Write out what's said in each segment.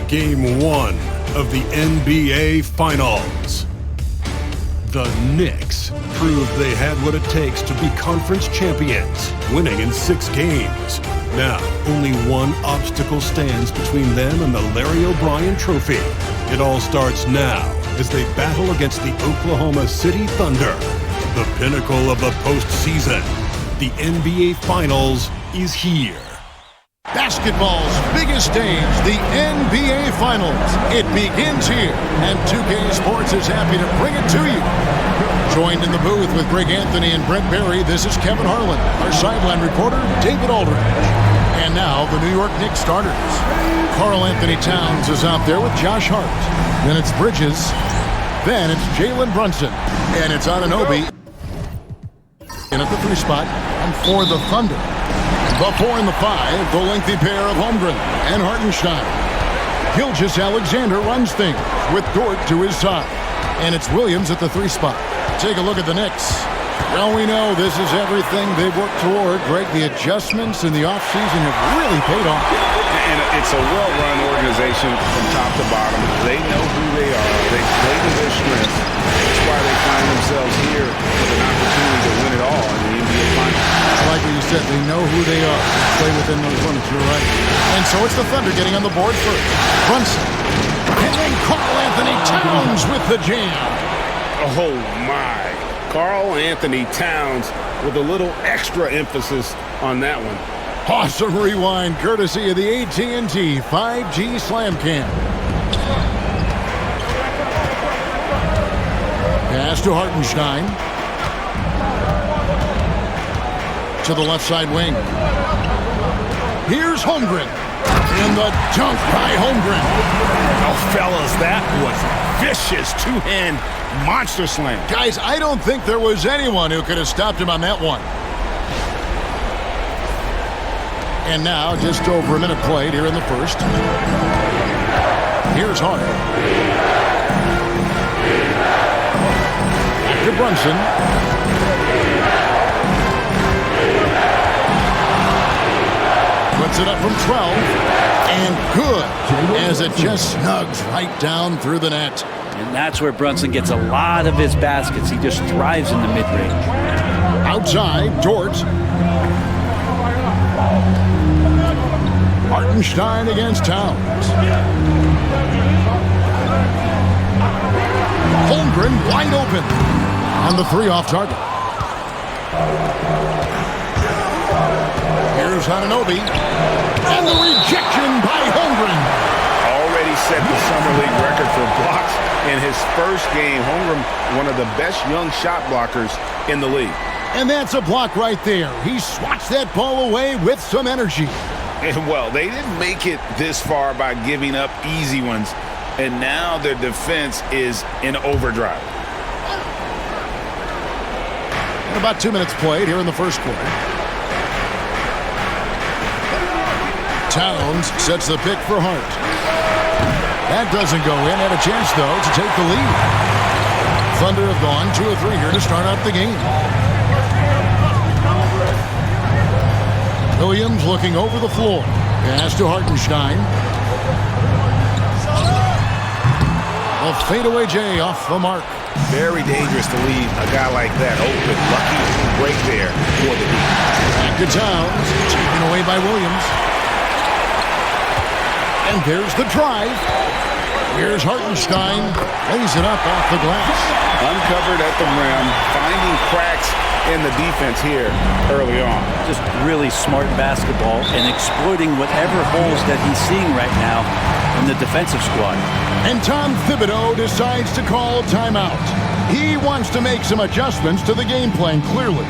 Game 1 of the NBA Finals. The Knicks proved they had what it takes to be conference champions, winning in 6 games. Now, only one obstacle stands between them and the Larry O'Brien Trophy. It all starts now as they battle against the Oklahoma City Thunder. The pinnacle of the postseason. The NBA Finals is here. Basketball's biggest stage, the NBA Finals. It begins here, and 2K Sports is happy to bring it to you. Joined in the booth with Karl-Anthony and Brent Barry, this is Kevin Harlan. Our sideline reporter, David Aldridge. And now, the New York Knicks starters. Karl-Anthony Towns is out there with Josh Hart. Then it's Bridges. Then it's Jalen Brunson. And it's Anunoby. And at the 3 spot, and for the Thunder. The 4 and the 5, the lengthy pair of Holmgren and Hartenstein. Gilgeous-Alexander runs things with Dort to his side. And it's Williams at the 3 spot. Take a look at the Knicks. Well, we know this is everything they've worked toward. Greg, the adjustments in the offseason have really paid off. And it's a well-run organization from top to bottom. They know who they are. They play to their strengths. That's why they find themselves here with an opportunity to win it all in the NBA Finals. I like what you said. They know who they are. They play within those limits. You're right. And so it's the Thunder getting on the board first. Brunson. And then Karl-Anthony Towns with the jam. Oh, my. Karl-Anthony Towns with a little extra emphasis on that one. Awesome rewind, courtesy of the AT&T 5G Slam Cam. Pass to Hartenstein. To the left side wing. Here's Holmgren. And the dunk by Holmgren. Oh, fellas, that was vicious two-hand monster slam. Guys, I don't think there was anyone who could have stopped him on that one. And now, just over a minute played here in the first. Here's Hart. Back to Brunson. Puts it up from 12. And good, as it just snugs right down through the net. And that's where Brunson gets a lot of his baskets. He just thrives in the mid-range. Outside, Dort. Hartenstein against Towns. Holmgren wide open. And the 3 off target. Here's Anunoby. And the rejection by Holmgren. Already set the Summer League record for blocks in his first game. Holmgren, one of the best young shot blockers in the league. And that's a block right there. He swats that ball away with some energy. And, well, they didn't make it this far by giving up easy ones. And now their defense is in overdrive. And about 2 minutes played here in the first quarter. Towns sets the pick for Hart. That doesn't go in. Had a chance, though, to take the lead. Thunder have gone 2 of 3 here to start out the game. Williams looking over the floor. Pass to Hartenstein. A fadeaway J off the mark. Very dangerous to leave a guy like that open. Lucky break there for the Heat. Back to Towns. Taken away by Williams. And there's the drive. Here's Hartenstein. Lays it up off the glass. Uncovered at the rim. Finding cracks in the defense here early on. Just really smart basketball and exploiting whatever holes that he's seeing right now in the defensive squad. And Tom Thibodeau decides to call timeout. He wants to make some adjustments to the game plan, clearly.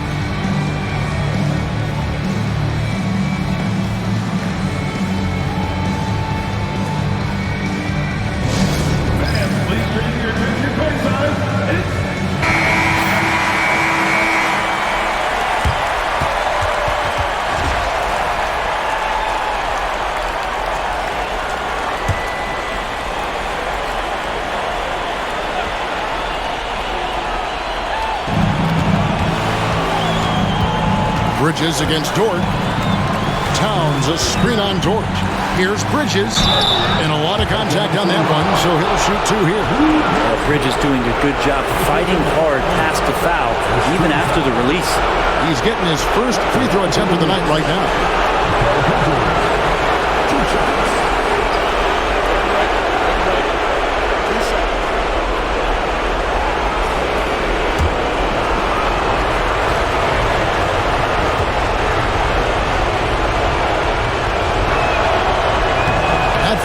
Bridges against Dort. Towns, a screen on Dort. Here's Bridges. And a lot of contact on that one, so he'll shoot two here. Bridges doing a good job fighting hard past the foul, even after the release. He's getting his first free throw attempt of the night right now.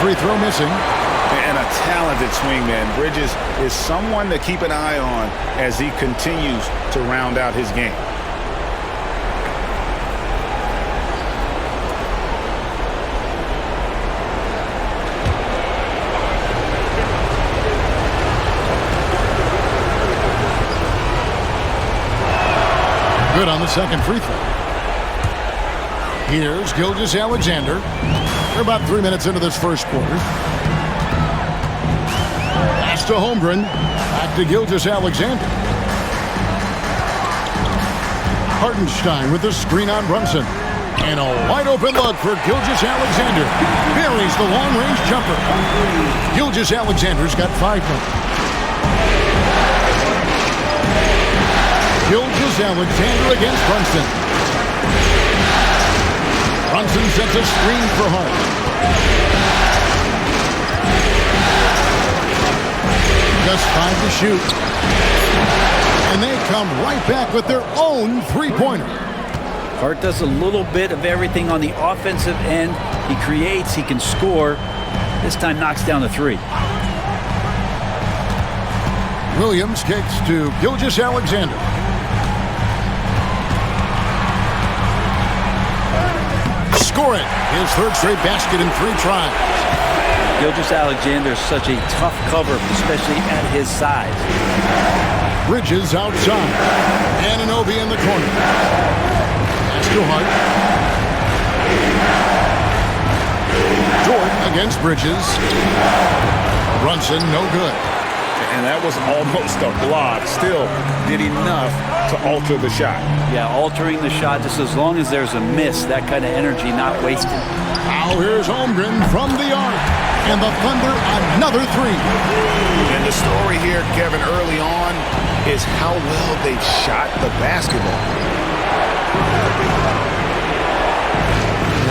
Free throw missing. And a talented swingman. Bridges is someone to keep an eye on as he continues to round out his game. Good on the second free throw. Here's Gilgeous-Alexander. We're about 3 minutes into this first quarter. Pass to Holmgren. Back to Gilgeous-Alexander. Hartenstein with the screen on Brunson. And a wide open look for Gilgeous-Alexander. Buries the long-range jumper. Gilgeous-Alexander's got 5 points. Gilgeous-Alexander against Brunson. Brunson sets a screen for Hart. Just 5 to shoot. And they come right back with their own three-pointer. Hart does a little bit of everything on the offensive end. He creates, he can score. This time knocks down the three. Williams kicks to Gilgeous-Alexander. Score it. His third straight basket in 3 tries. Gilgeous-Alexander is such a tough cover, especially at his size. Bridges outside. Anunoby in the corner. Pass to Hart. Dort against Bridges. Brunson, no good. And that was almost a block. Still did enough to alter the shot. Yeah, altering the shot just as long as there's a miss. That kind of energy not wasted. Now here's Holmgren from the arc. And the Thunder, another 3. And the story here, Kevin, early on is how well they shot the basketball.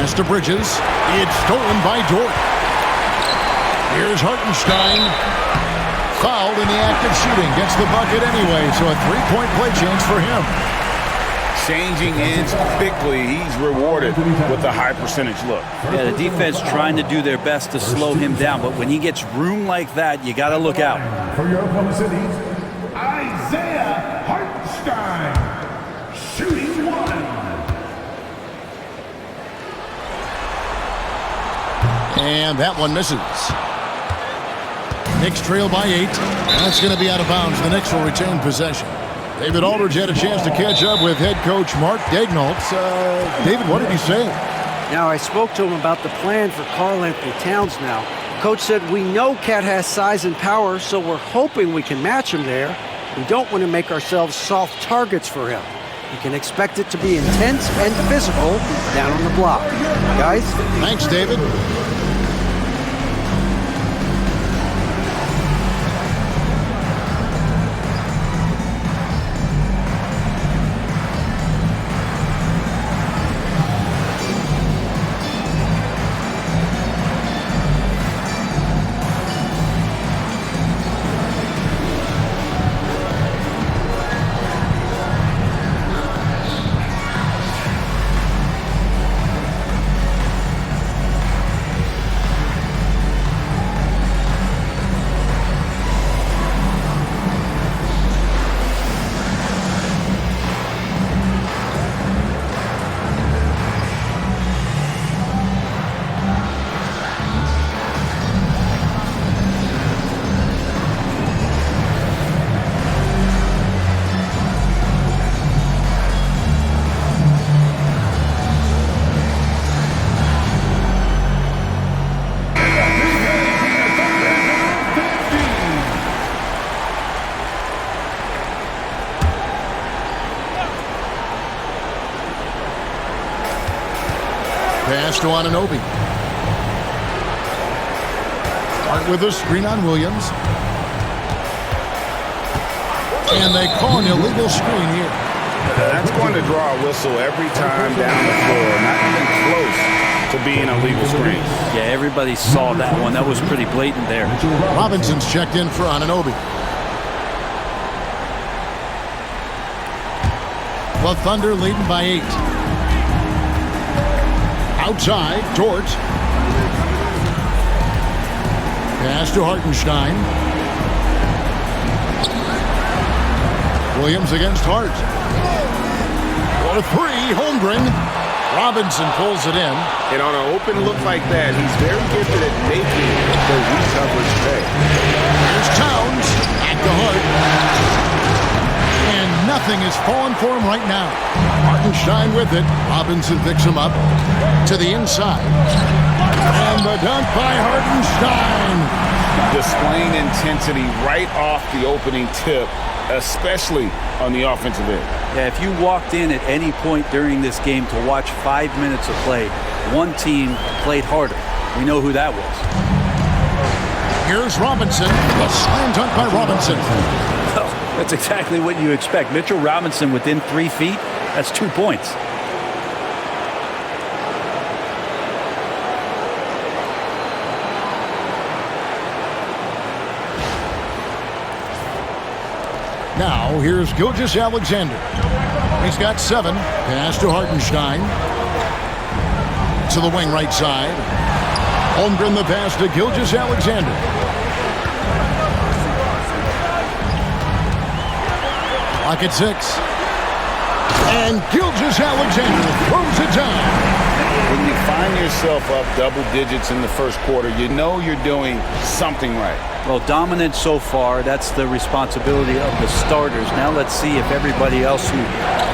Pass to Bridges. It's stolen by Dort. Here's Hartenstein. Fouled in the act of shooting. Gets the bucket anyway, so a 3-point play chance for him. Changing ends quickly. He's rewarded with a high percentage look. Yeah, the defense trying to do their best to slow him down, but when he gets room like that, you got to look out. For your Oklahoma City, Isaiah Hartenstein, shooting 1. And that one misses. Knicks trail by 8. That's going to be out of bounds. The Knicks will retain possession. David Aldridge had a chance to catch up with head coach Mark Daignault. David, what did he say? Now, I spoke to him about the plan for Karl-Anthony Towns now. Coach said, we know Cat has size and power, so we're hoping we can match him there. We don't want to make ourselves soft targets for him. You can expect it to be intense and physical down on the block. Guys? Thanks, David. Pass to Anunoby. Hart with a screen on Williams. And they call an illegal screen here. That's going to draw a whistle every time down the floor. Not even close to being a legal screen. Yeah, everybody saw that one. That was pretty blatant there. Robinson's checked in for Anunoby. The Thunder leading by 8. Outside, Dort. Pass to Hartenstein. Williams against Hart. For 3, Holmgren. Robinson pulls it in. And on an open look like that, he's very gifted at making the recoverage pay. Here's Towns. Back to Hart. And nothing is falling for him right now. Hartenstein with it. Robinson picks him up to the inside. And the dunk by Hartenstein. Displaying intensity right off the opening tip, especially on the offensive end. Yeah, if you walked in at any point during this game to watch 5 minutes of play, one team played harder. We know who that was. Here's Robinson. A slam dunk by Robinson. Well, that's exactly what you expect. Mitchell Robinson within 3 feet, that's 2 points. Now, here's Gilgeous-Alexander. He's got 7. Pass to Hartenstein. To the wing right side. Holmgren the pass to Gilgeous-Alexander. Clock at 6. And Gilgeous-Alexander throws it down. When you find yourself up double digits in the first quarter, you know you're doing something right. Well, dominant so far, that's the responsibility of the starters. Now let's see if everybody else who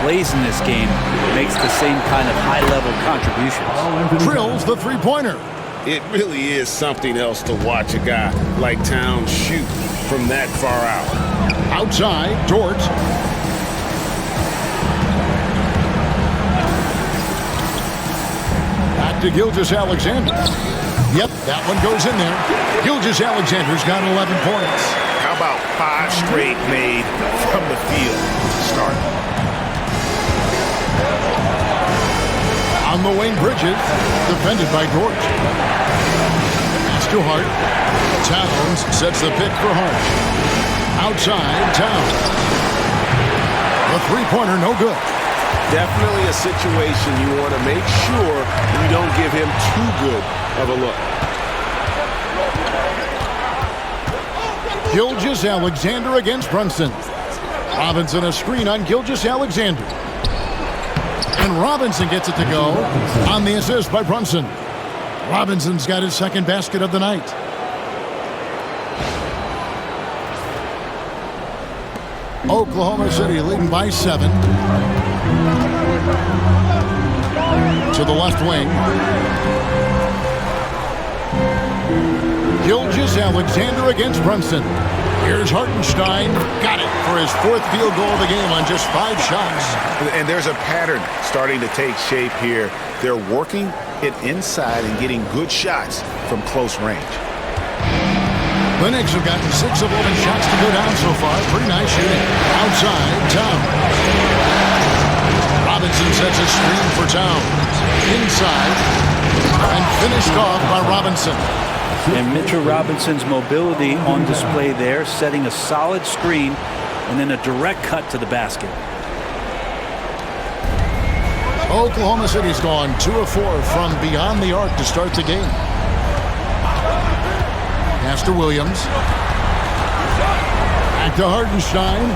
plays in this game makes the same kind of high-level contributions. Drills the three-pointer. It really is something else to watch a guy like Towns shoot from that far out. Outside, Dort. Back to Gilgeous-Alexander. Yep, that one goes in there. Gilgeous-Alexander's got 11 points. How about 5 straight made from the field to start? On the wing, Bridges, defended by Dort. Pass to Hart. Towns sets the pick for Hart. Outside, Towns. The three-pointer, no good. Definitely a situation you want to make sure you don't give him too good of a look. Gilgeous-Alexander against Brunson. Robinson a screen on Gilgeous-Alexander. And Robinson gets it to go on the assist by Brunson. Robinson's got his second basket of the night. Oklahoma City leading by 7. To the left wing. Gilgeous-Alexander against Brunson. Here's Hartenstein. Got it for his 4th field goal of the game on just 5 shots. And there's a pattern starting to take shape here. They're working it inside and getting good shots from close range. The Knicks have gotten 6 of 11 shots to go down so far. Pretty nice shooting. Outside, Towns. Robinson sets a screen for Towns. Inside. And finished off by Robinson. And Mitchell Robinson's mobility on display there, setting a solid screen and then a direct cut to the basket. Oklahoma City's gone 2 of 4 from beyond the arc to start the game. Pass to Williams. Back to Hartenstein.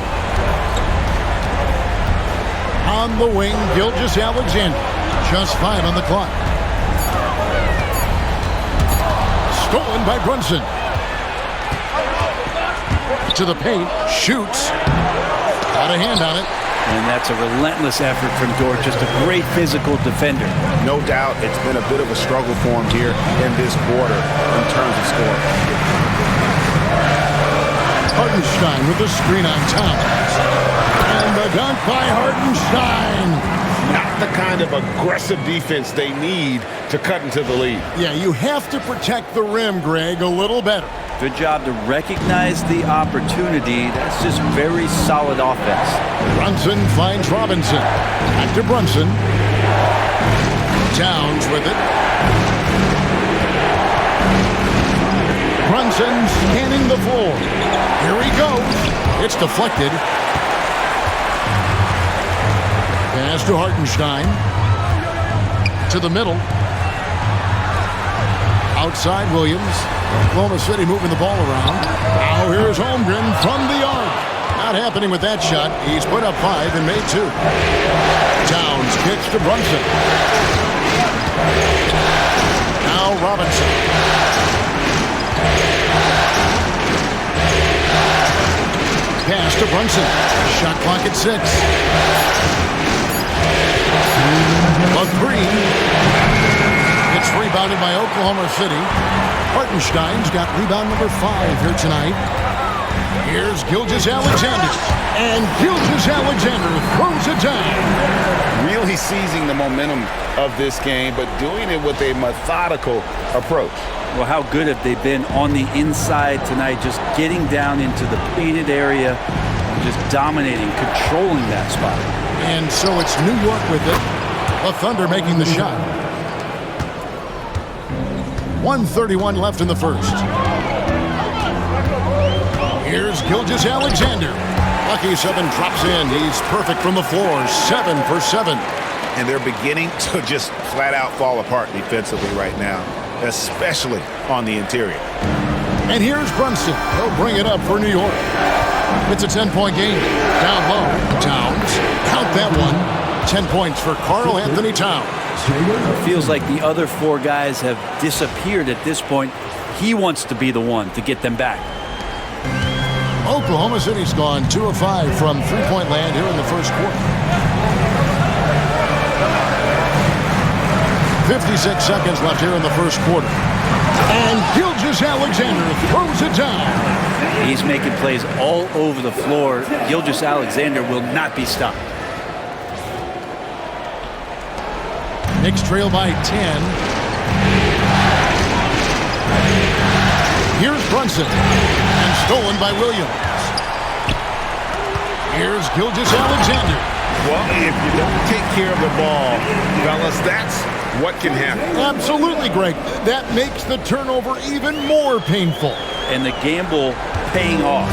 On the wing, Gilgeous-Alexander. Just 5 on the clock. Stolen by Brunson. To the paint. Shoots. Got a hand on it. And that's a relentless effort from Dort. Just a great physical defender. No doubt it's been a bit of a struggle for him here in this quarter in terms of scoring. Hartenstein with the screen on Towns. And the dunk by Hartenstein. not the kind of aggressive defense they need to cut into the lead. Yeah, you have to protect the rim, Greg, a little better. Good job to recognize the opportunity. That's just very solid offense. Brunson finds Robinson. Back to Brunson. Towns with it. Brunson scanning the floor. Here he goes. It's deflected. Pass to Hartenstein. To the middle. Outside Williams. Oklahoma City moving the ball around. Now here's Holmgren from the arc. Not happening with that shot. He's put up 5 and made 2. Towns kicks to Brunson. Now Robinson. Pass to Brunson. Shot clock at 6. A 3. It's rebounded by Oklahoma City. Hartenstein's got rebound number 5 here tonight. Here's Gilgeous-Alexander. And Gilgeous-Alexander throws it down. Really seizing the momentum of this game, but doing it with a methodical approach. Well, how good have they been on the inside tonight, just getting down into the painted area, and just dominating, controlling that spot. And so it's New York with it. The Thunder making the shot. 1:31 left in the first. Here's Gilgeous-Alexander. Lucky 7 drops in. He's perfect from the floor. 7 for 7. And they're beginning to just flat out fall apart defensively right now, especially on the interior. And here's Brunson. He'll bring it up for New York. It's a 10-point game. Down low. Towns. Count that one. 10 points for Karl-Anthony Towns. It feels like the other 4 guys have disappeared at this point. He wants to be the one to get them back. Oklahoma City's gone 2 of 5 from three-point land here in the first quarter. 56 seconds left here in the first quarter. And Gilgeous-Alexander throws it down. He's making plays all over the floor. Gilgeous-Alexander will not be stopped. Knicks trail by 10. Here's Brunson. And stolen by Williams. Here's Gilgeous-Alexander. Well, if you don't take care of the ball, fellas, that's what can happen. Absolutely, Greg. That makes the turnover even more painful. And the gamble paying off.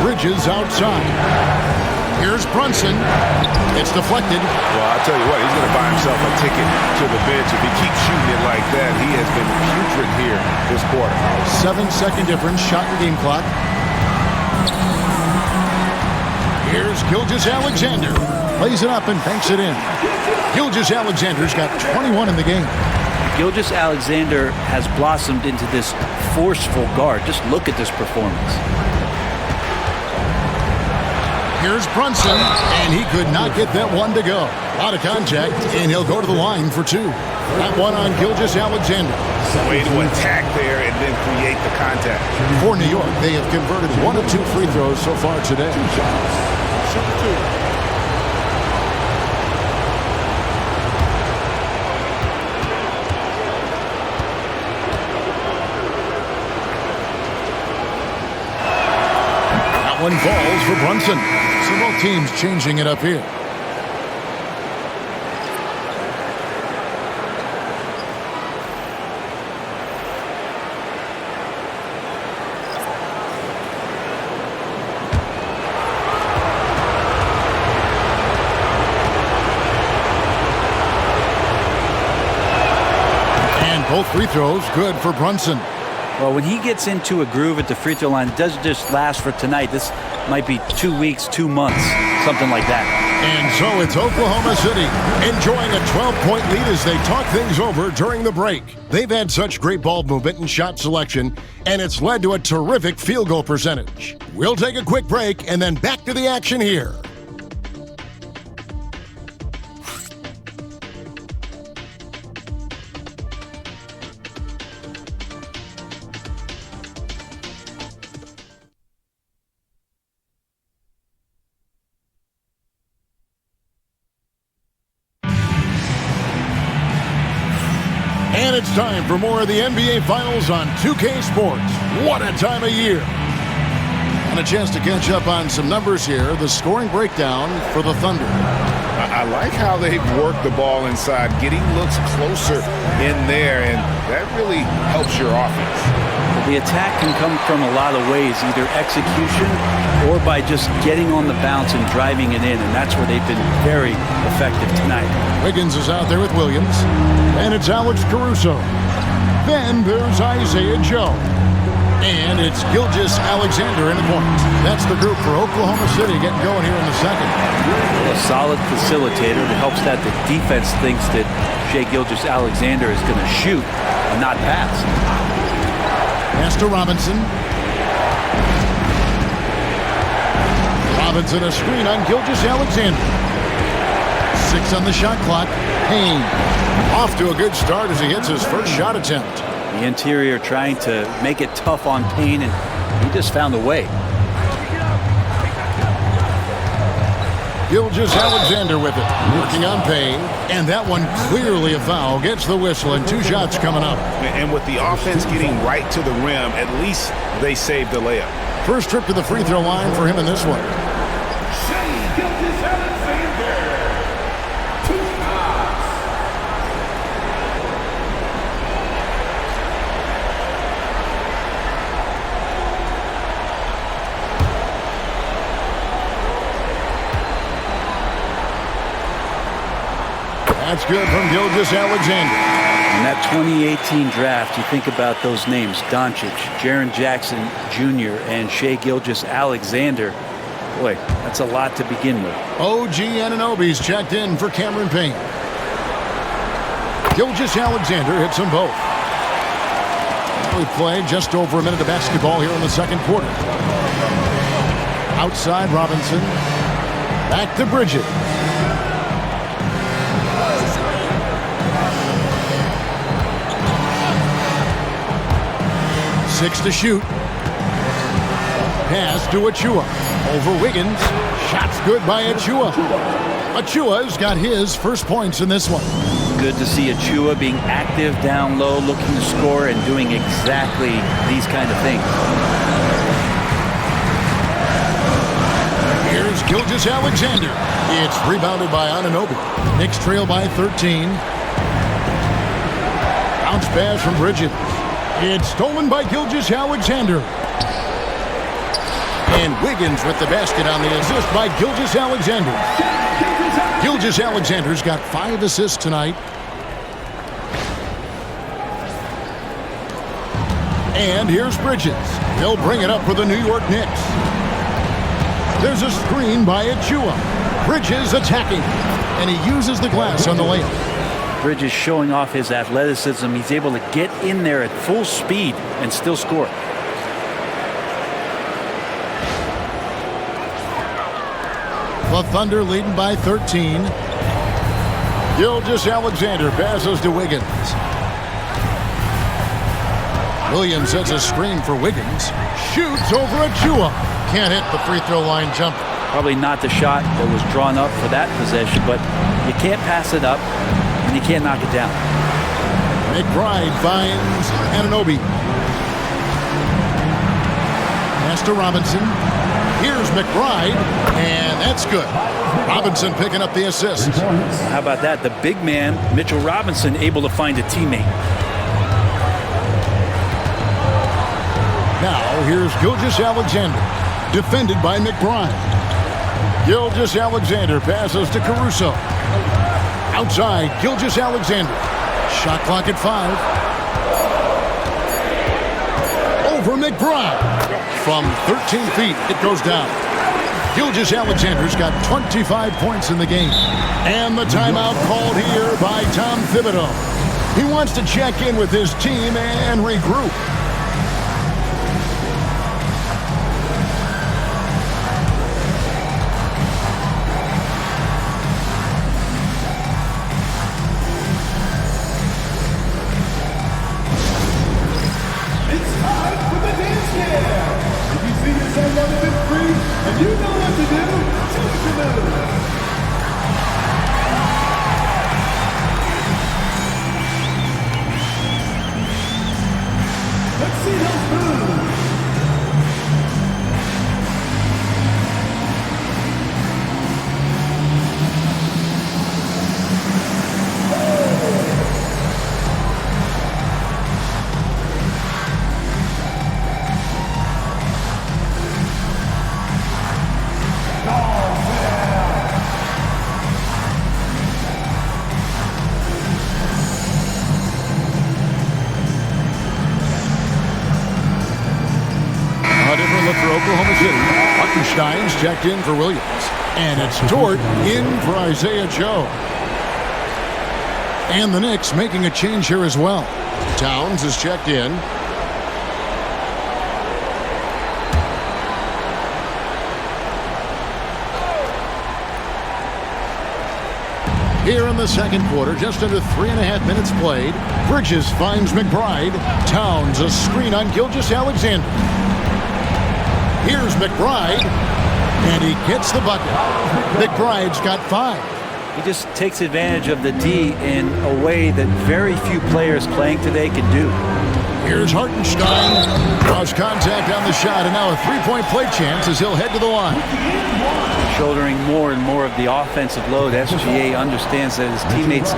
Bridges outside. Here's Brunson. It's deflected. Well, I'll tell you what, he's going to buy himself a ticket to the bench. If he keeps shooting it like that, he has been putrid here this quarter. 7-second difference, shot and game clock. Here's Gilgeous-Alexander. Plays it up and banks it in. Gilgeous-Alexander's got 21 in the game. Gilgeous-Alexander has blossomed into this forceful guard. Just look at this performance. Here's Brunson, and he could not get that one to go. Out of contact, and he'll go to the line for 2. That one on Gilgeous-Alexander. Way to attack there and then create the contact. For New York, they have converted 1 of 2 free throws so far today. 2 shots. Shoot 2. One falls for Brunson. So both teams changing it up here. And both free throws good for Brunson. Well, when he gets into a groove at the free throw line, it doesn't just last for tonight. This might be 2 weeks, 2 months, something like that. And so it's Oklahoma City enjoying a 12-point lead as they talk things over during the break. They've had such great ball movement and shot selection, and it's led to a terrific field goal percentage. We'll take a quick break and then back to the action here. And it's time for more of the NBA Finals on 2K Sports. What a time of year. And a chance to catch up on some numbers here. The scoring breakdown for the Thunder. I like how they've worked the ball inside, getting looks closer in there, and that really helps your offense. The attack can come from a lot of ways, either execution or by just getting on the bounce and driving it in, and that's where they've been very effective tonight. Wiggins is out there with Williams, and it's Alex Caruso. Then there's Isaiah Joe. And it's Gilgeous-Alexander in the point. That's the group for Oklahoma City getting going here in the second. A solid facilitator that helps that the defense thinks that Gilgeous-Alexander is going to shoot and not pass. Pass to Robinson. Robinson a screen on Gilgeous-Alexander. 6 on the shot clock. Payne off to a good start as he hits his first shot attempt. The interior trying to make it tough on Payne, and he just found a way. Gilgeous-Alexander with it, working on Payne, and that one clearly a foul. Gets the whistle, and 2 shots coming up. And with the offense getting right to the rim, at least they saved the layup. First trip to the free throw line for him in this one. That's good from Gilgeous-Alexander. In that 2018 draft, you think about those names, Doncic, Jaren Jackson Jr., and Gilgeous-Alexander. Boy, that's a lot to begin with. OG Anunoby's checked in for Cameron Payne. Gilgeous-Alexander hits them both. We played just over a minute of basketball here in the second quarter. Outside Robinson. Back to Bridges. 6 to shoot. Pass to Achua. Over Wiggins. Shot's good by Achua. Achua's got his first points in this one. Good to see Achua being active down low, looking to score and doing exactly these kind of things. Here's Gilgeous-Alexander. It's rebounded by Anunoby. Knicks trail by 13. Bounce pass from Bridges. It's stolen by Gilgeous-Alexander. And Wiggins with the basket on the assist by Gilgeous-Alexander. Gilgeous-Alexander's got 5 assists tonight. And here's Bridges. They'll bring it up for the New York Knicks. There's a screen by Achua. Bridges attacking. And he uses the glass on the layup. Bridges showing off his athleticism. He's able to get in there at full speed and still score. The Thunder leading by 13. Gilgeous-Alexander passes to Wiggins. Williams sets a screen for Wiggins. Shoots over Achua. Can't hit the free throw line jumper. Probably not the shot that was drawn up for that possession, but you can't pass it up. And you can't knock it down. McBride finds Anunoby. Pass to Robinson. Here's McBride, and that's good. Robinson picking up the assist. How about that? The big man, Mitchell Robinson, able to find a teammate. Now here's Gilgeous-Alexander, defended by McBride. Gilgeous-Alexander passes to Caruso. Outside, Gilgeous-Alexander. Shot clock at 5. Over McBride. From 13 feet, it goes down. Gilgeous-Alexander's got 25 points in the game. And the timeout called here by Tom Thibodeau. He wants to check in with his team and regroup. Hartenstein's checked in for Williams. And it's Dort in for Isaiah Joe. And the Knicks making a change here as well. Towns is checked in. Here in the second quarter, just under 3.5 minutes played, Bridges finds McBride. Towns a screen on Gilgeous-Alexander. Here's McBride, and he gets the bucket. McBride's got 5. He just takes advantage of the D in a way that very few players playing today can do. Here's Hartenstein. Draws contact on the shot, and now a three-point play chance as he'll head to the line. Shouldering more and more of the offensive load, SGA understands that his teammates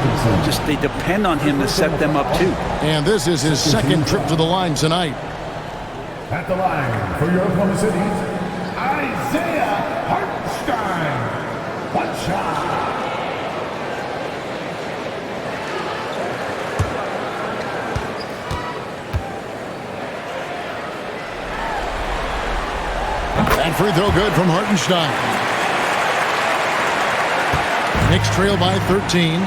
they depend on him to set them up too. And this is his second trip to the line tonight. At the line for your Oklahoma City, Isaiah Hartenstein. One shot. And free throw good from Hartenstein. Knicks trail by 13.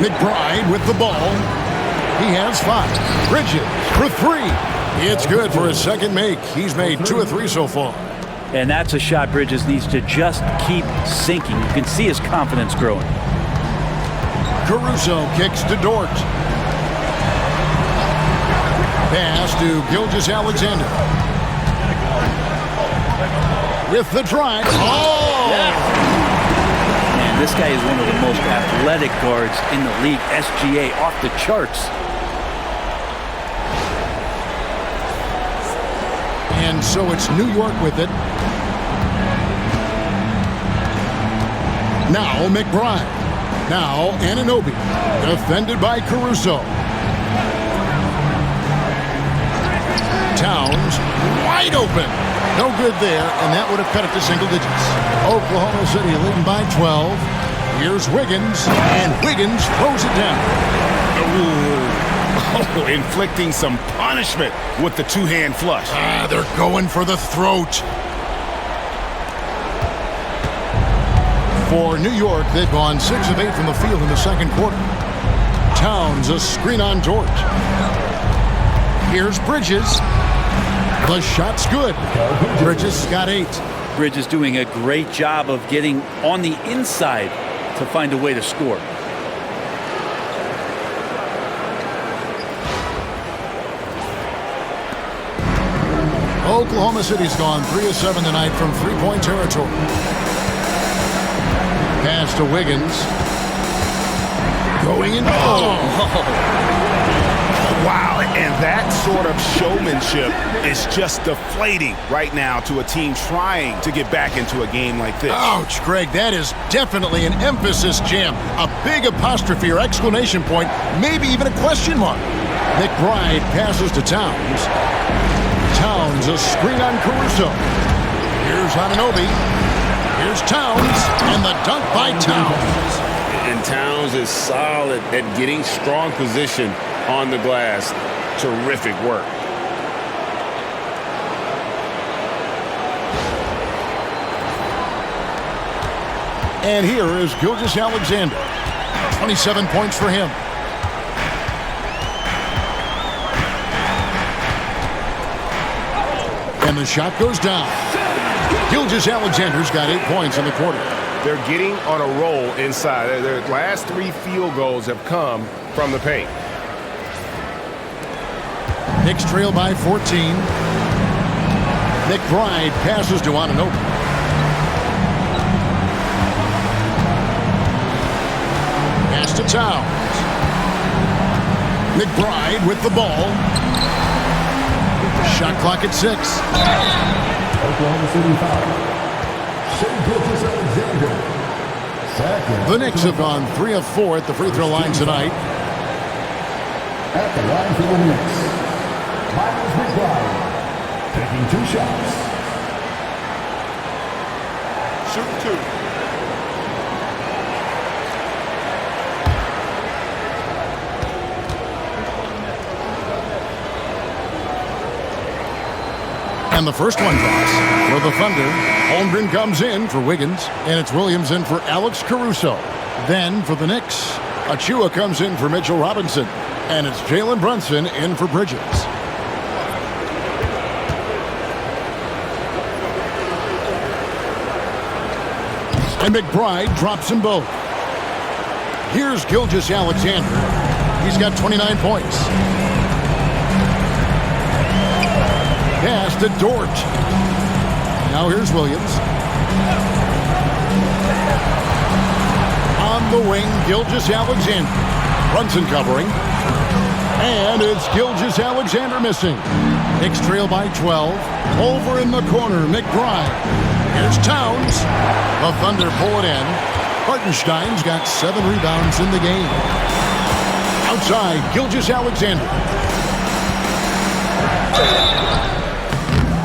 McBride with the ball. He has 5. Bridges for 3. It's good for his second make. He's made 2 of 3 so far. And that's a shot Bridges needs to just keep sinking. You can see his confidence growing. Caruso kicks to Dort. Pass to Gilgeous-Alexander. With the drive. Oh! Man, this guy is one of the most athletic guards in the league. SGA off the charts. And so it's New York with it. Now McBride. Now Anunoby. Defended by Caruso. Towns wide open. No good there, and that would have cut it to single digits. Oklahoma City leading by 12. Here's Wiggins, and Wiggins throws it down. Oh, inflicting some punishment with the two-hand flush. They're going for the throat. For New York, they've gone 6 of 8 from the field in the second quarter. Towns a screen on Dort. Here's Bridges. The shot's good. Bridges got 8. Bridges doing a great job of getting on the inside to find a way to score. Oklahoma City's gone 3 of 7 tonight from three-point territory. Pass to Wiggins. Going in. Wow, and that sort of showmanship is just deflating right now to a team trying to get back into a game like this. Ouch, Greg, that is definitely an emphasis jam. A big apostrophe or exclamation point, maybe even a question mark. McBride passes to Towns. Towns a screen on Caruso. Here's Anunoby. Here's Towns, and the dunk by Towns. And Towns is solid at getting strong position on the glass. Terrific work. And here is Gilgeous-Alexander. 27 points for him. And the shot goes down. Gilgeous-Alexander's got 8 points in the quarter. They're getting on a roll inside. Their last 3 field goals have come from the paint. Knicks trail by 14. McBride passes to Anunoby. Pass to Towns. McBride with the ball. Shot clock at 6. Oklahoma City foul. Gilgeous-Alexander. Second. The Knicks have gone 3 of 4 at the free throw line tonight. At the line for the Knicks, Miles McBride taking 2 shots. Shoot 2. And the first one drops for the Thunder. Holmgren comes in for Wiggins, and it's Williams in for Alex Caruso. Then for the Knicks, Achua comes in for Mitchell Robinson, and it's Jalen Brunson in for Bridges. And McBride drops them both. Here's Gilgeous-Alexander. He's got 29 points. Pass to Dort. Now here's Williams. On the wing, Gilgeous-Alexander. Brunson covering. And it's Gilgeous-Alexander missing. Knicks trail by 12. Over in the corner, McBride. Here's Towns. The Thunder pull it in. Hartenstein's got 7 rebounds in the game. Outside, Gilgeous-Alexander.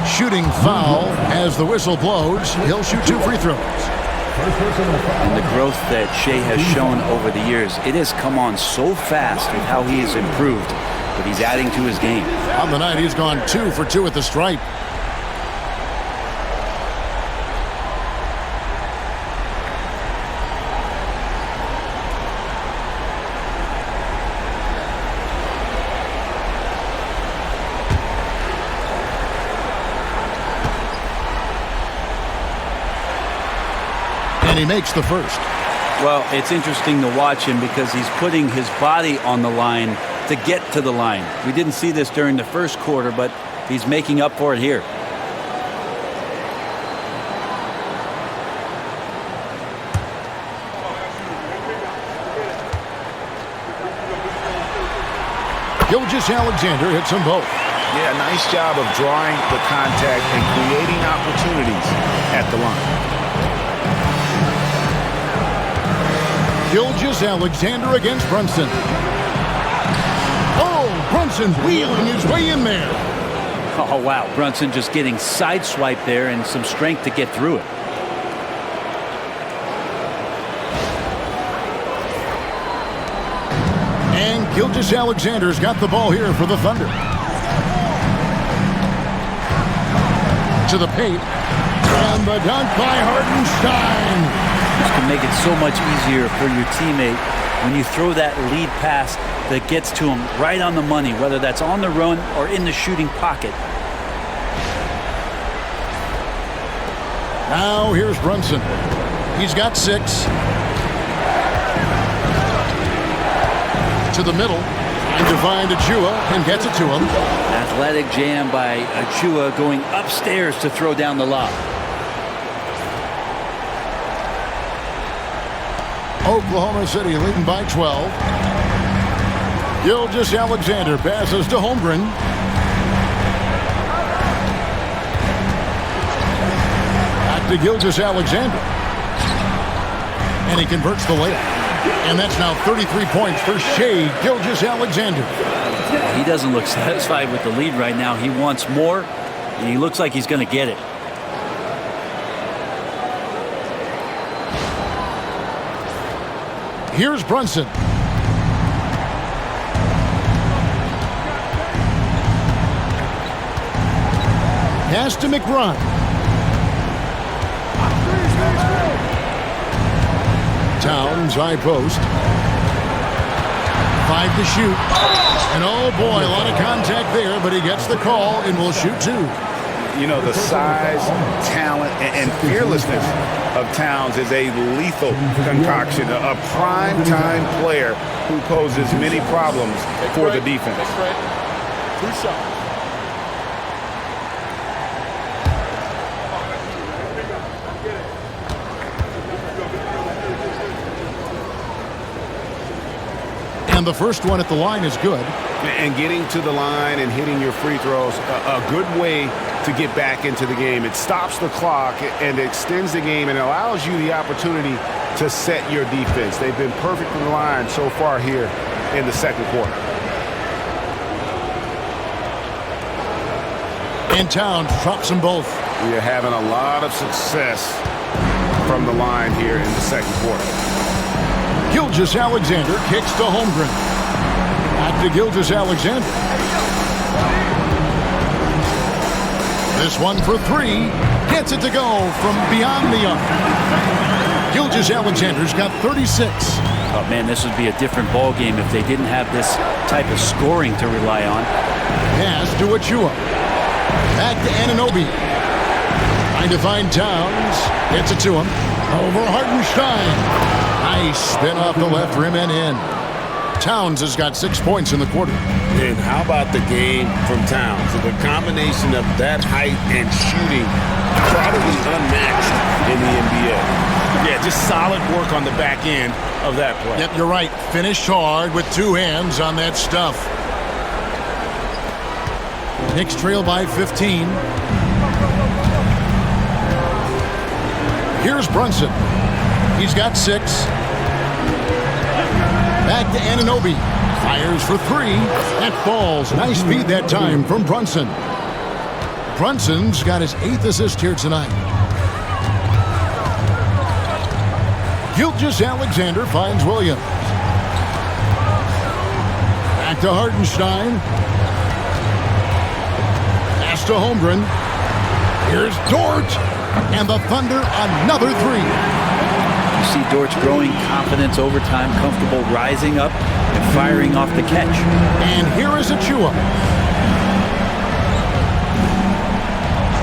Shooting foul as the whistle blows. He'll shoot 2 free throws. And the growth that Shea has shown over the years, it has come on so fast with how he has improved, but he's adding to his game. On the night, he's gone 2 for 2 at the stripe. And he makes the first. Well, it's interesting to watch him because he's putting his body on the line to get to the line. We didn't see this during the first quarter, but he's making up for it here. Gilgeous-Alexander hits them both. Yeah, nice job of drawing the contact and creating opportunities at the line. Gilgeous-Alexander against Brunson. Oh, Brunson wheeling his way in there. Oh, wow. Brunson just getting sideswiped there and some strength to get through it. And Gilgeous-Alexander's got the ball here for the Thunder. To the paint. And the dunk by Hartenstein. This can make it so much easier for your teammate when you throw that lead pass that gets to him right on the money, whether that's on the run or in the shooting pocket. Now here's Brunson. He's got 6. To the middle. And to find Achua and gets it to him. Athletic jam by Achua going upstairs to throw down the lob. Oklahoma City leading by 12. Gilgeous-Alexander passes to Holmgren. Back to Gilgeous-Alexander. And he converts the layup. And that's now 33 points for Shea Gilgeous-Alexander. He doesn't look satisfied with the lead right now. He wants more, and he looks like he's going to get it. Here's Brunson. Pass to McBride. Towns, high post. 5 to shoot. And oh boy, a lot of contact there, but he gets the call and will shoot 2. You know, the size, talent, and fearlessness of Towns is a lethal concoction, a prime-time player who poses many problems for the defense. 2 shots. And the first one at the line is good. And getting to the line and hitting your free throws, a good way to get back into the game. It stops the clock and extends the game and allows you the opportunity to set your defense. They've been perfect in the line so far here in the second quarter. And Towns drops them both. We are having a lot of success from the line here in the second quarter. Gilgeous-Alexander kicks to Holmgren. Back to Gilgeous-Alexander. This one for three. Gets it to go from beyond the arc. Gilgeous-Alexander's got 36. Oh, man, this would be a different ball game if they didn't have this type of scoring to rely on. Pass to Achua. Back to Anunoby. Trying to find Towns. Gets it to him. Over Hartenstein. Nice spin off the left rim and in. Towns has got 6 points in the quarter. And how about the game from Towns? So the combination of that height and shooting, probably unmatched in the NBA. Yeah, just solid work on the back end of that play. Yep, you're right. Finished hard with 2 hands on that stuff. Knicks trail by 15. Here's Brunson. He's got 6. Back to Anunoby. Fires for 3. That falls. Nice feed that time from Brunson. Brunson's got his 8th assist here tonight. Gilgeous-Alexander finds Williams. Back to Hartenstein. Pass to Holmgren. Here's Dort. And the Thunder another 3. You see Dort's growing confidence over time, comfortable rising up and firing off the catch. And here is Achua.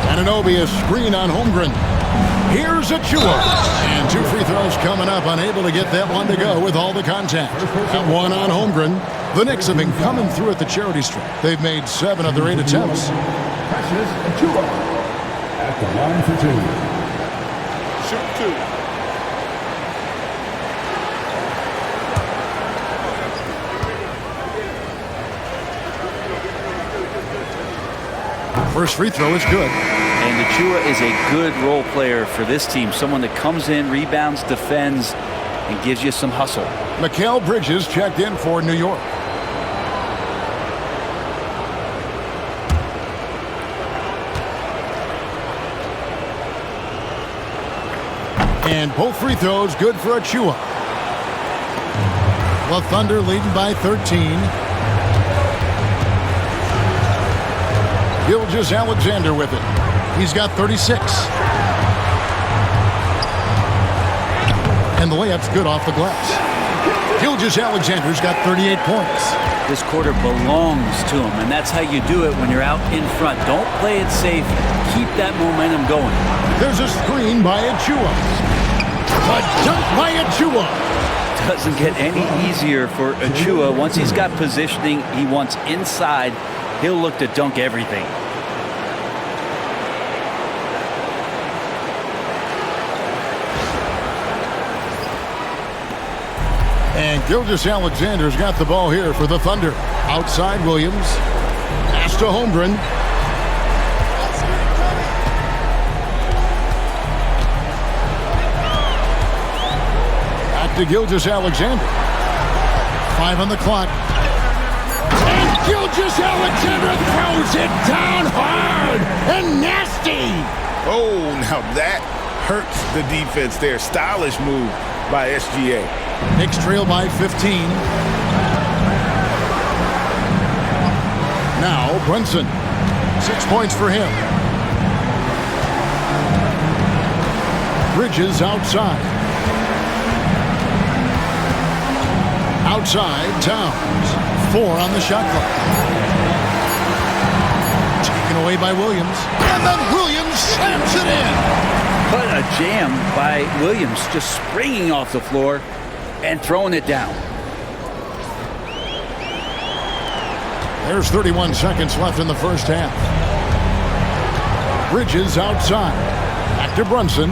Anunoby, a screen on Holmgren. Here's Achua. And 2 free throws coming up, unable to get that one to go with all the contact. That one on Holmgren. The Knicks have been coming through at the charity stripe. They've made 7 of their 8 attempts. Precious Achua at the line for 2. Shoot 2. First free throw is good. And Achua is a good role player for this team. Someone that comes in, rebounds, defends, and gives you some hustle. Mikal Bridges checked in for New York. And both free throws good for Achua. The Thunder leading by 13. Gilgeous-Alexander with it. He's got 36. And the layup's good off the glass. Gilgeous-Alexander's got 38 points. This quarter belongs to him, and that's how you do it when you're out in front. Don't play it safe. Keep that momentum going. There's a screen by Achua. A dunk by Achua. Doesn't get any easier for Achua. Once he's got positioning he wants inside, he'll look to dunk everything. And Gilgeous-Alexander's got the ball here for the Thunder. Outside Williams. Pass to Holmgren. Back to Gilgeous-Alexander. 5 on the clock. And Gilgeous-Alexander throws it down hard and nasty. Oh, now that hurts the defense there. Stylish move by SGA. Knicks trail by 15. Now Brunson. 6 points for him. Bridges outside. Outside, Towns. 4 on the shot clock. Taken away by Williams. And then Williams slams it in. What a jam by Williams, just springing off the floor and throwing it down. There's 31 seconds left in the first half. Bridges outside. Back to Brunson.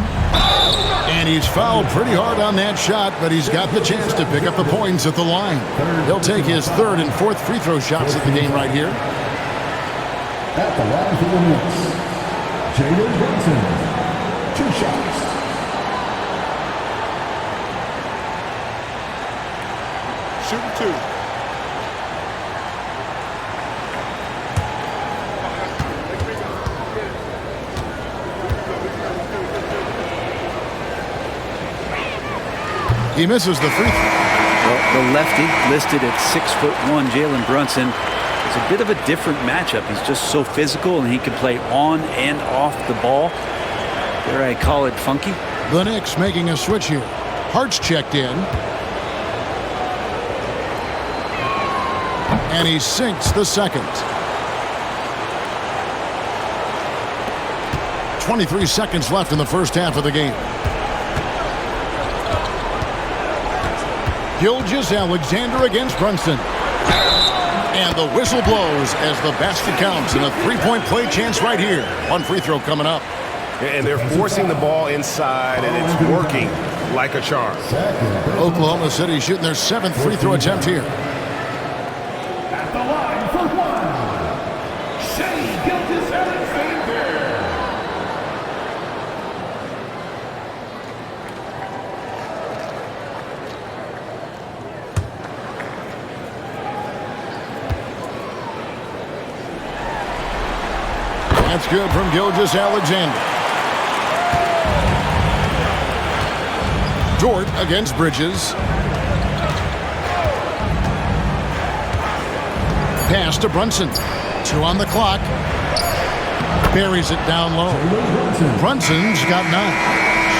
And he's fouled pretty hard on that shot, but he's got the chance to pick up the points at the line. He'll take his 3rd and 4th free throw shots at the game right here. At the line for the Knicks, Jalen Brunson. 2 shots. Shooting 2. He misses the free throw. Well, the lefty listed at 6'1", Jalen Brunson It's a bit of a different matchup. He's just so physical, and he can play on and off the ball. Dare I call it funky? The Knicks making a switch here. Hart's checked in. And he sinks the second. 23 seconds left in the first half of the game. Gilgeous-Alexander against Brunson. And the whistle blows as the basket counts, and a three-point play chance right here. One free throw coming up. And they're forcing the ball inside, and it's working like a charm. Oklahoma City shooting their 7th free throw attempt here. At the line for one, Gilgeous-Alexander. That's good from Gilgeous-Alexander. Dort against Bridges. Pass to Brunson. 2 on the clock. Buries it down low. Brunson's got 9.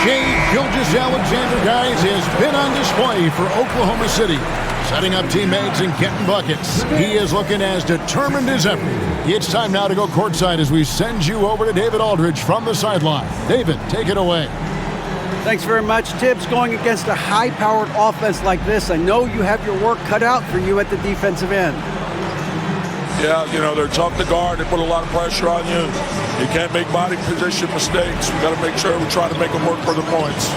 Shai Gilgeous-Alexander, guys, has been on display for Oklahoma City. Setting up teammates and getting buckets. He is looking as determined as ever. It's time now to go courtside as we send you over to David Aldridge from the sideline. David, take it away. Thanks very much, Tibbs. Going against a high-powered offense like this, I know you have your work cut out for you at the defensive end. Yeah, you know, they're tough to guard. They put a lot of pressure on you. You can't make body position mistakes. We got to make sure we try to make them work for the points.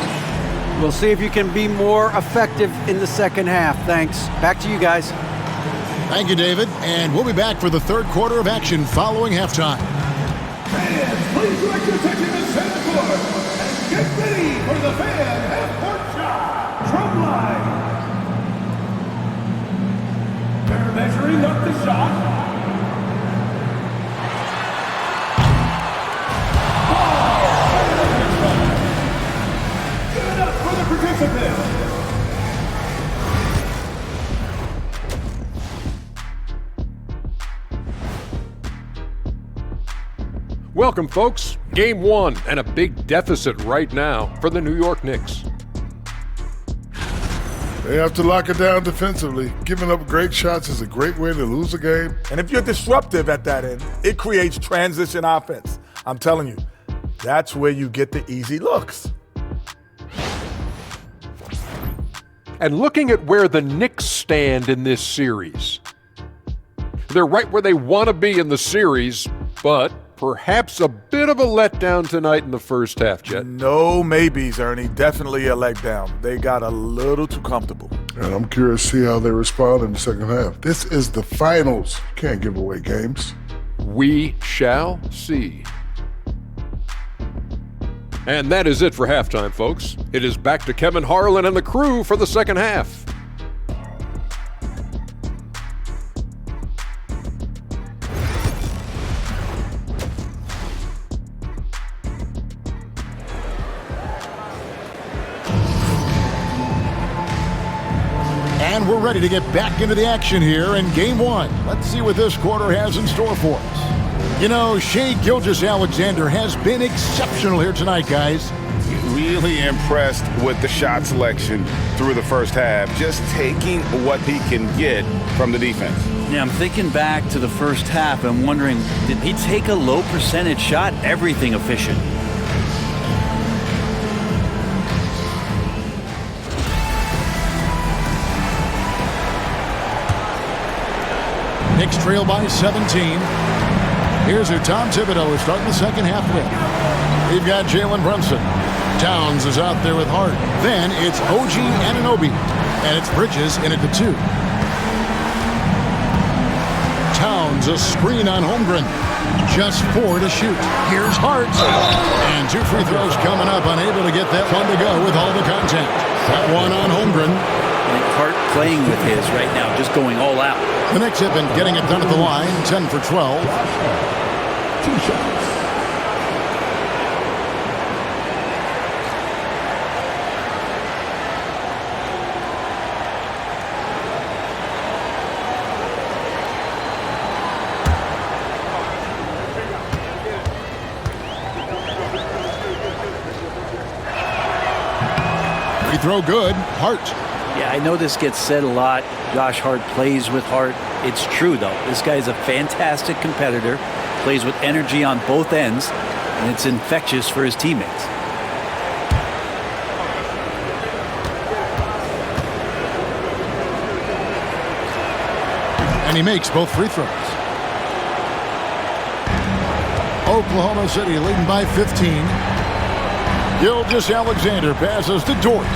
We'll see if you can be more effective in the second half. Thanks. Back to you guys. Thank you, David. And we'll be back for the third quarter of action following halftime. Fans, please direct your attention to center court and get ready for the fan half-court shot. Drum line. They're measuring up the shot. Give it up for the participants. Welcome, folks. Game 1 and a big deficit right now for the New York Knicks. They have to lock it down defensively. Giving up great shots is a great way to lose a game. And if you're disruptive at that end, it creates transition offense. I'm telling you, that's where you get the easy looks. And looking at where the Knicks stand in this series, they're right where they want to be in the series, but perhaps a bit of a letdown tonight in the first half, Jet. No maybes, Ernie. Definitely a letdown. They got a little too comfortable. And I'm curious to see how they respond in the second half. This is the finals. Can't give away games. We shall see. And that is it for halftime, folks. It is back to Kevin Harlan and the crew for the second half. And we're ready to get back into the action here in Game 1. Let's see what this quarter has in store for us. You know, Shai Gilgeous-Alexander has been exceptional here tonight, guys. Really impressed with the shot selection through the first half, just taking what he can get from the defense. Yeah, I'm thinking back to the first half and wondering, did he take a low percentage shot? Everything efficient. Knicks trail by 17. Here's who Tom Thibodeau is starting the second half with. We've got Jalen Brunson. Towns is out there with Hart. Then it's OG Anunoby. And it's Bridges in at the 2. Towns a screen on Holmgren. Just 4 to shoot. Here's Hart. And 2 free throws coming up. Unable to get that one to go with all the contact. That one on Holmgren. Hart playing with his right now, just going all out. The Knicks have been getting it done at the line, 10 for 12. 2 shots. throw good. Hart. Yeah, I know this gets said a lot. Josh Hart plays with heart. It's true, though. This guy's a fantastic competitor, plays with energy on both ends, and it's infectious for his teammates. And he makes both free throws. Oklahoma City leading by 15. Gilgeous-Alexander passes to Dort.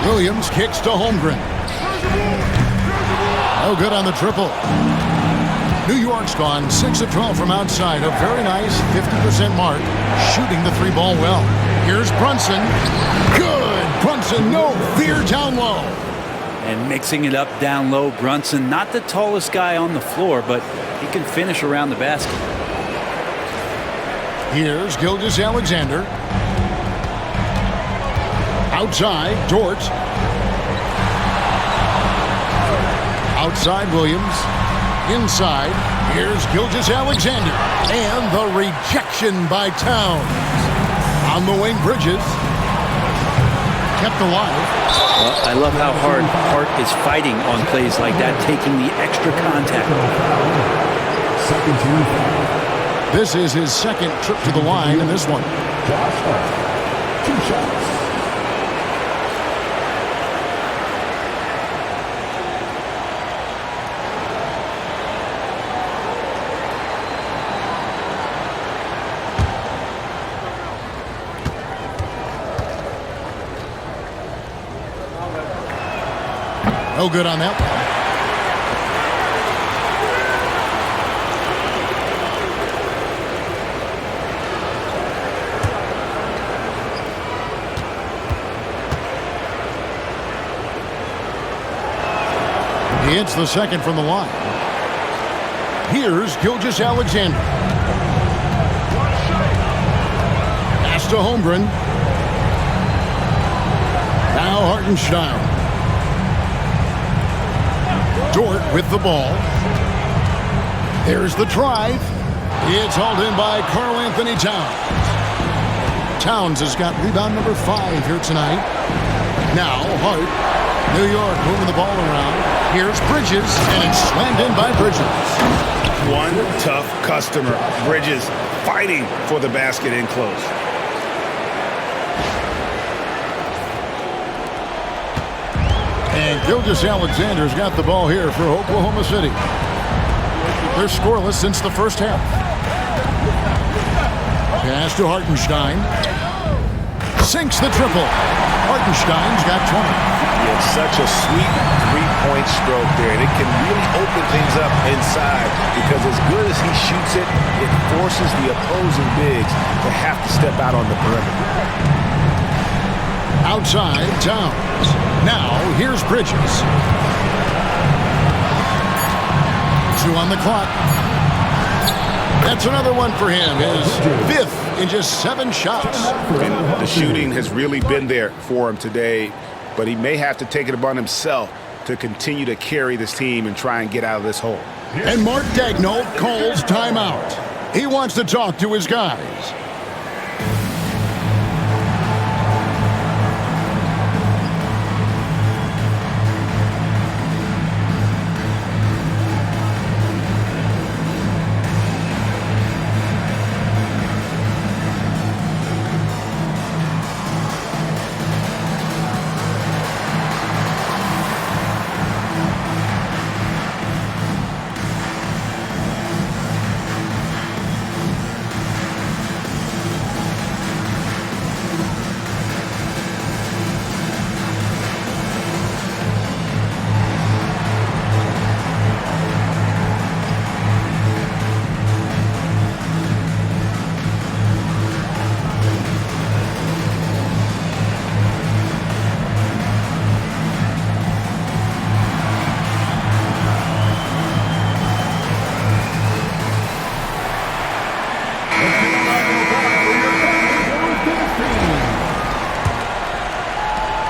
Williams kicks to Holmgren. No good on the triple. New York's gone 6 of 12 from outside. A very nice 50% mark. Shooting the 3-ball well. Here's Brunson. Good. Brunson, no fear down low. And mixing it up down low, Brunson, not the tallest guy on the floor, but he can finish around the basket. Here's Gilgeous-Alexander. Outside, Dort. Outside, Williams. Inside, here's Gilgeous-Alexander. And the rejection by Towns. On the wing, Bridges. Kept alive. Well, I love how hard Hart is fighting on plays like that, taking the extra contact. This is his second trip to the line in this one. Josh Hart, 2 shots. No good on that one. He hits the second from the line. Here's Gilgeous-Alexander. Pass to Holmgren. Now Hartenstein. Dort with the ball. There's the drive. It's hauled in by Karl-Anthony Towns. Towns has got rebound number 5 here tonight. Now Hart. New York moving the ball around. Here's Bridges, and it's slammed in by Bridges. One tough customer. Bridges fighting for the basket in close. And Gilgeous-Alexander's got the ball here for Oklahoma City. They're scoreless since the first half. Pass to Hartenstein. Sinks the triple. Hartenstein's got 20. He had such a sweet three-point stroke there, and it can really open things up inside because as good as he shoots it, it forces the opposing bigs to have to step out on the perimeter. Outside, Towns. Now, here's Bridges. 2 on the clock. That's another one for him. His 5th in just 7 shots. And the shooting has really been there for him today, but he may have to take it upon himself to continue to carry this team and try and get out of this hole. And Mark Daigneault calls timeout. He wants to talk to his guys.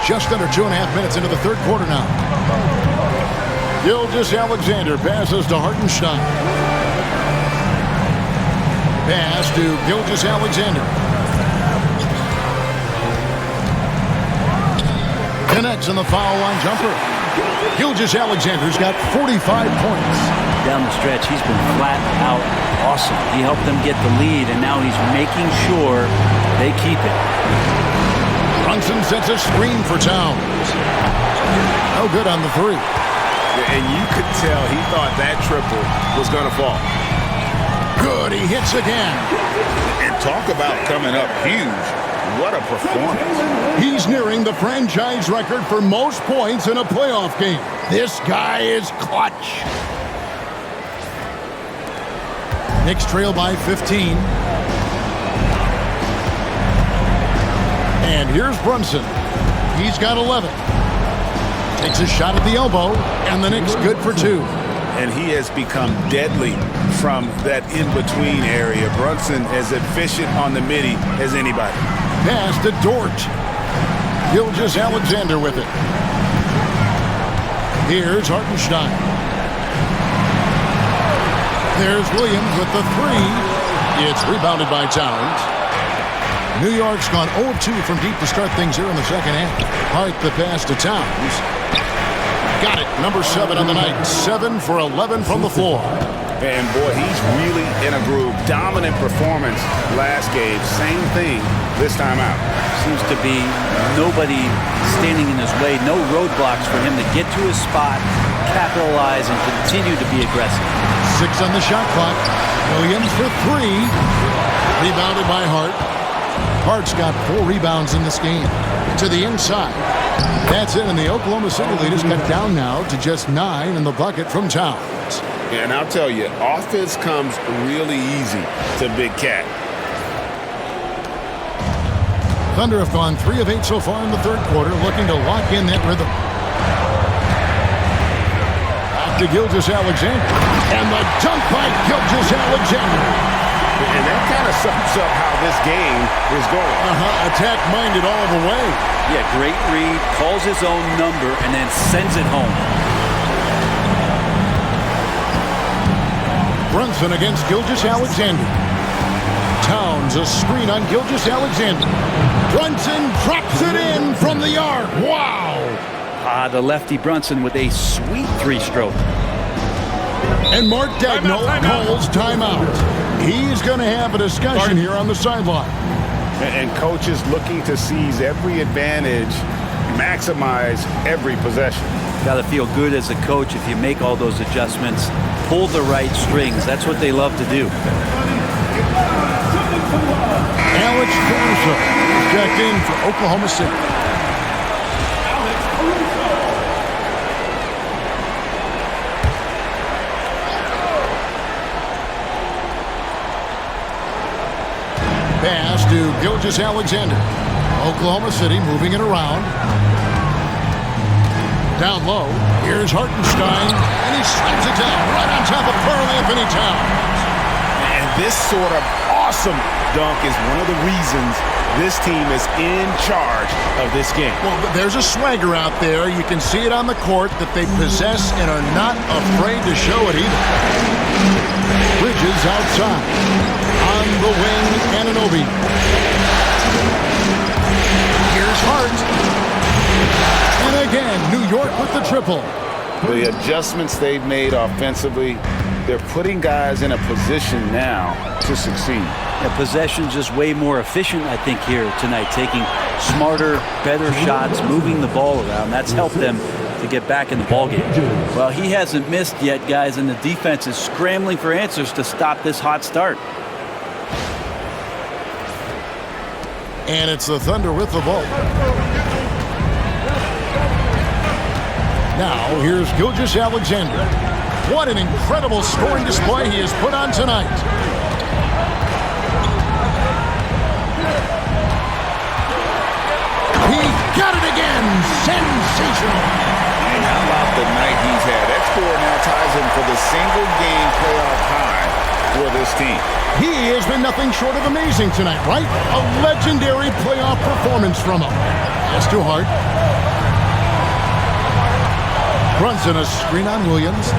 Just under 2.5 minutes into the third quarter now. Gilgeous-Alexander passes to Hartenstein. Pass to Gilgeous-Alexander. Connects on the foul line jumper. Gilgeous-Alexander's got 45 points. Down the stretch, he's been flat out awesome. He helped them get the lead, and now he's making sure they keep it. Brunson sets a screen for Towns. No good on the three. And you could tell he thought that triple was going to fall. Good, he hits again. And talk about coming up huge. What a performance. He's nearing the franchise record for most points in a playoff game. This guy is clutch. Knicks trail by 15. And here's Brunson. He's got 11. Takes a shot at the elbow, and the Knicks good for 2. And he has become deadly from that in-between area. Brunson as efficient on the midi as anybody. Pass to Dort. Gilgeous-Alexander with it. Here's Hartenstein. There's Williams with the three. It's rebounded by Towns. New York's gone 0-2 from deep to start things here in the second half. Hart the pass to Towns. Got it. Number 7 on the night. 7 for 11 from the floor. And boy, he's really in a groove. Dominant performance last game. Same thing this time out. Seems to be nobody standing in his way. No roadblocks for him to get to his spot, capitalize, and continue to be aggressive. 6 on the shot clock. Williams for 3. Rebounded by Hart. Hart's got 4 rebounds in this game. To the inside. That's it, and the Oklahoma City lead is cut down now to just 9 in the bucket from Towns. And I'll tell you, offense comes really easy to Big Cat. Thunder have gone 3 of 8 so far in the third quarter, looking to lock in that rhythm. Back to Gilgeous-Alexander. And the dunk by Gilgeous-Alexander. And that kind of sums up how this game is going. Attack-minded all the way. Yeah, great read, calls his own number, and then sends it home. Brunson against Gilgeous-Alexander. Towns, a screen on Gilgeous-Alexander. Brunson drops it in from the arc. Wow! The lefty Brunson with a sweet 3-stroke. And Mark Dagnall calls timeout. He's going to have a discussion here on the sideline. And coaches looking to seize every advantage, maximize every possession. Got to feel good as a coach if you make all those adjustments, pull the right strings. That's what they love to do. Alex Caruso is checked in for Oklahoma City. Pass to Gilgeous-Alexander. Oklahoma City moving it around. Down low. Here's Hartenstein. And he slams it down right on top of Karl-Anthony Towns. And this sort of awesome dunk is one of the reasons this team is in charge of this game. Well, there's a swagger out there. You can see it on the court that they possess and are not afraid to show it either. Bridges outside. On the wing, Anunoby. Here's Hart. And again, New York with the triple. The adjustments they've made offensively, they're putting guys in a position now to succeed. The possession's just way more efficient, I think, here tonight, taking smarter, better shots, moving the ball around. That's helped them to get back in the ballgame. Well, he hasn't missed yet, guys, and the defense is scrambling for answers to stop this hot start. And it's the Thunder with the ball. Now, here's Gilgeous-Alexander. What an incredible scoring display he has put on tonight. He got it again. Sensational. And how about the night he's had? That score now ties him for the single-game playoff high for this team. He has been nothing short of amazing tonight, right? A legendary playoff performance from him. That's too hard. Brunson, a screen on Williams.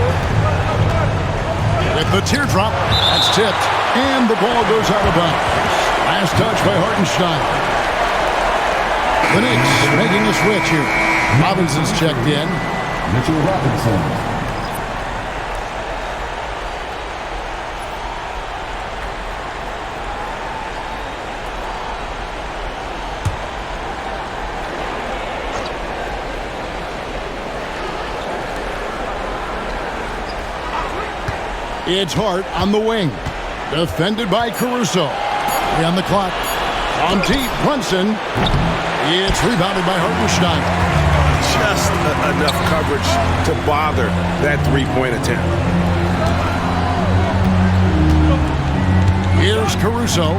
With the teardrop, that's tipped. And the ball goes out of bounds. Last touch by Hartenstein. The Knicks making a switch here. Robinson's checked in. Mitchell Robinson. It's Hart on the wing. Defended by Caruso. 3 on the clock. On deep, Brunson. It's rebounded by Hartenstein. Just enough coverage to bother that three-point attempt. Here's Caruso.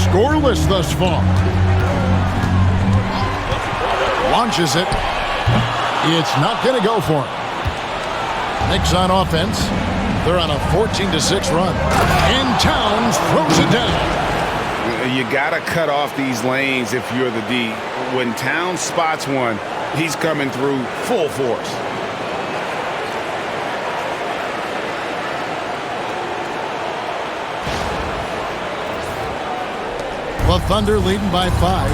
Scoreless thus far. Launches it. It's not going to go for him. Knicks on offense. They're on a 14-6 run. And Towns throws it down. You got to cut off these lanes if you're the D. When Towns spots one, he's coming through full force. The Thunder leading by 5.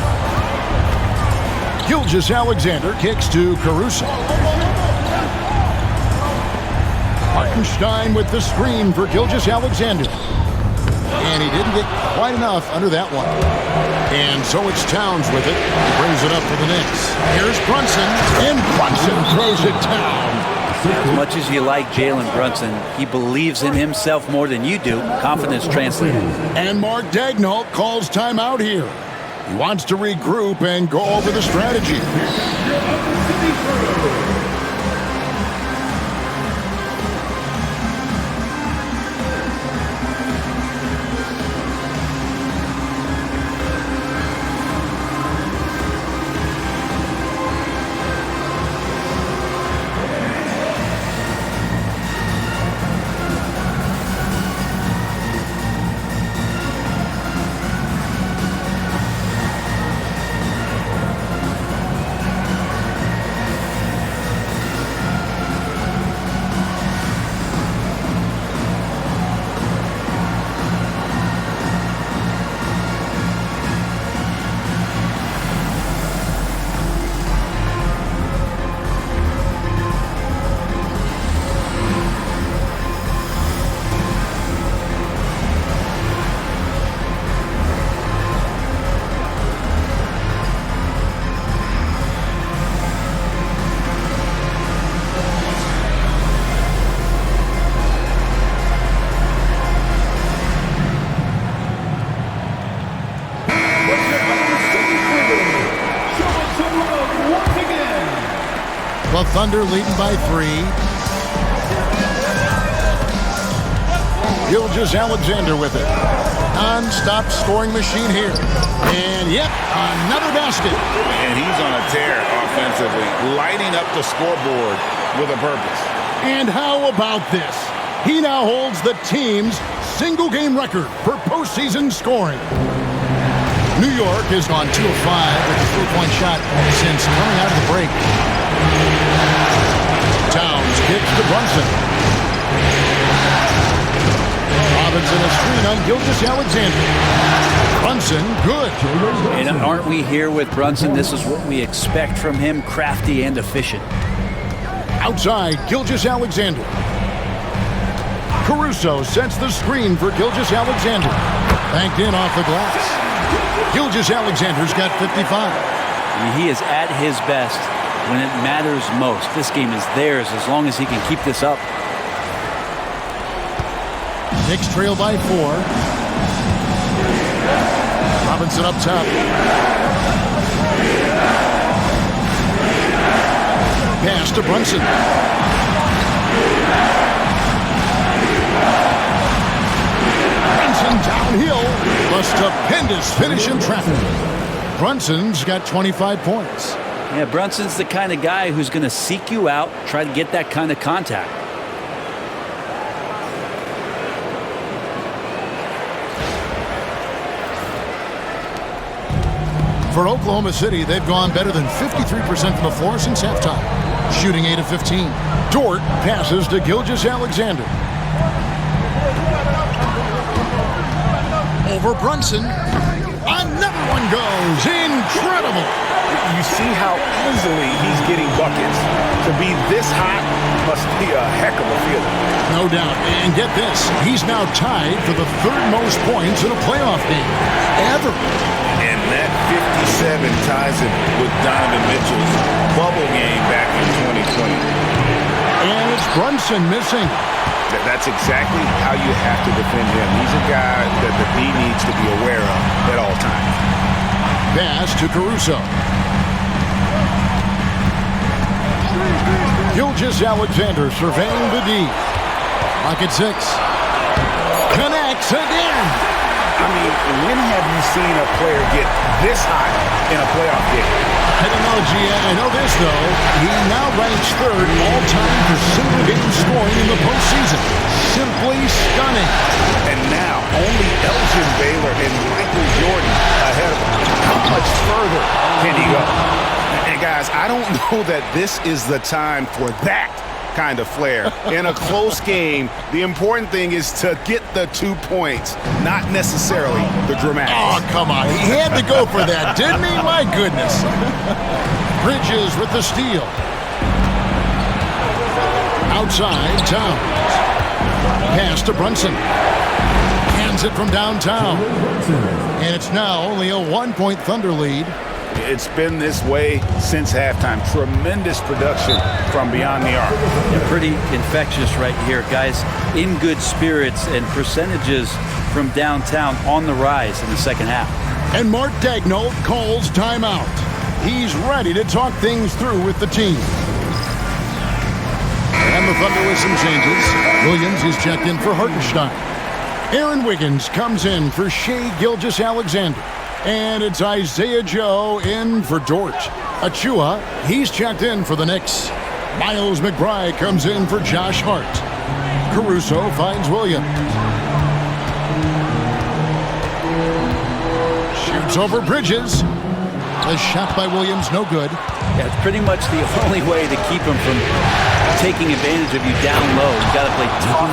Gilgeous-Alexander kicks to Caruso. Hartenstein with the screen for Gilgeous-Alexander. And he didn't get quite enough under that one. And so it's Towns with it. He brings it up for the Knicks. Here's Brunson. And Brunson throws it down. As much as you like Jalen Brunson, he believes in himself more than you do. Confidence translated. And Mark Daigneault calls timeout here. He wants to regroup and go over the strategy. The Thunder leading by 3. Gilgeous-Alexander with it. Non-stop scoring machine here. And yep, another basket. And he's on a tear offensively, lighting up the scoreboard with a purpose. And how about this? He now holds the team's single-game record for postseason scoring. New York has gone 2 of 5 with a three-point shot since coming out of the break. Towns kicks to Brunson. Robinson a screen on Gilgeous-Alexander. Brunson, good. And aren't we here with Brunson? This is what we expect from him, crafty and efficient. Outside, Gilgeous-Alexander. Caruso sets the screen for Gilgeous-Alexander. Banked in off the glass. Gilgeous-Alexander's got 55. He is at his best when it matters most. This game is theirs as long as he can keep this up. Knicks trail by 4. Robinson up top. Pass to Brunson. Brunson downhill. A stupendous finish in traffic. Brunson's got 25 points. Yeah, Brunson's the kind of guy who's going to seek you out, try to get that kind of contact. For Oklahoma City, they've gone better than 53% from the floor since halftime, shooting 8 of 15. Dort passes to Gilgeous-Alexander. Over Brunson. Another one goes. Incredible. You see how easily he's getting buckets. To be this hot must be a heck of a feeling. No doubt. And get this, he's now tied for the third most points in a playoff game ever. And that 57 ties him with Donovan Mitchell's bubble game back in 2020. And it's Brunson missing. That's exactly how you have to defend him. He's a guy that the D needs to be aware of at all times. Pass to Caruso. Gilgeous-Alexander surveying the D. Lock at 6. Connects again. I mean, when have you seen a player get this hot in a playoff game? I don't know, G. I know this, though. He now ranks third all-time for single-game scoring in the postseason. Simply stunning. And now, only Elgin Baylor and Michael Jordan ahead of him. How much further can he go? And guys, I don't know that this is the time for that kind of flair. In a close game, the important thing is to get the 2 points, not necessarily the dramatics. Oh, come on. He had to go for that, didn't he? My goodness. Bridges with the steal. Outside, Towns. Pass to Brunson. Hands it from downtown. And it's now only a 1-point Thunder lead. It's been this way since halftime. Tremendous production from beyond the arc. Yeah, pretty infectious right here, guys. In good spirits and percentages from downtown on the rise in the second half. And Mark Daigneault calls timeout. He's ready to talk things through with the team. And the Thunder with some changes. Williams is checked in for Hartenstein. Aaron Wiggins comes in for Shai Gilgeous-Alexander. And it's Isaiah Joe in for Dort. Achua, he's checked in for the Knicks. Miles McBride comes in for Josh Hart. Caruso finds Williams. Shoots over Bridges. The shot by Williams, no good. Yeah, it's pretty much the only way to keep him from taking advantage of you down low. You got to play tough,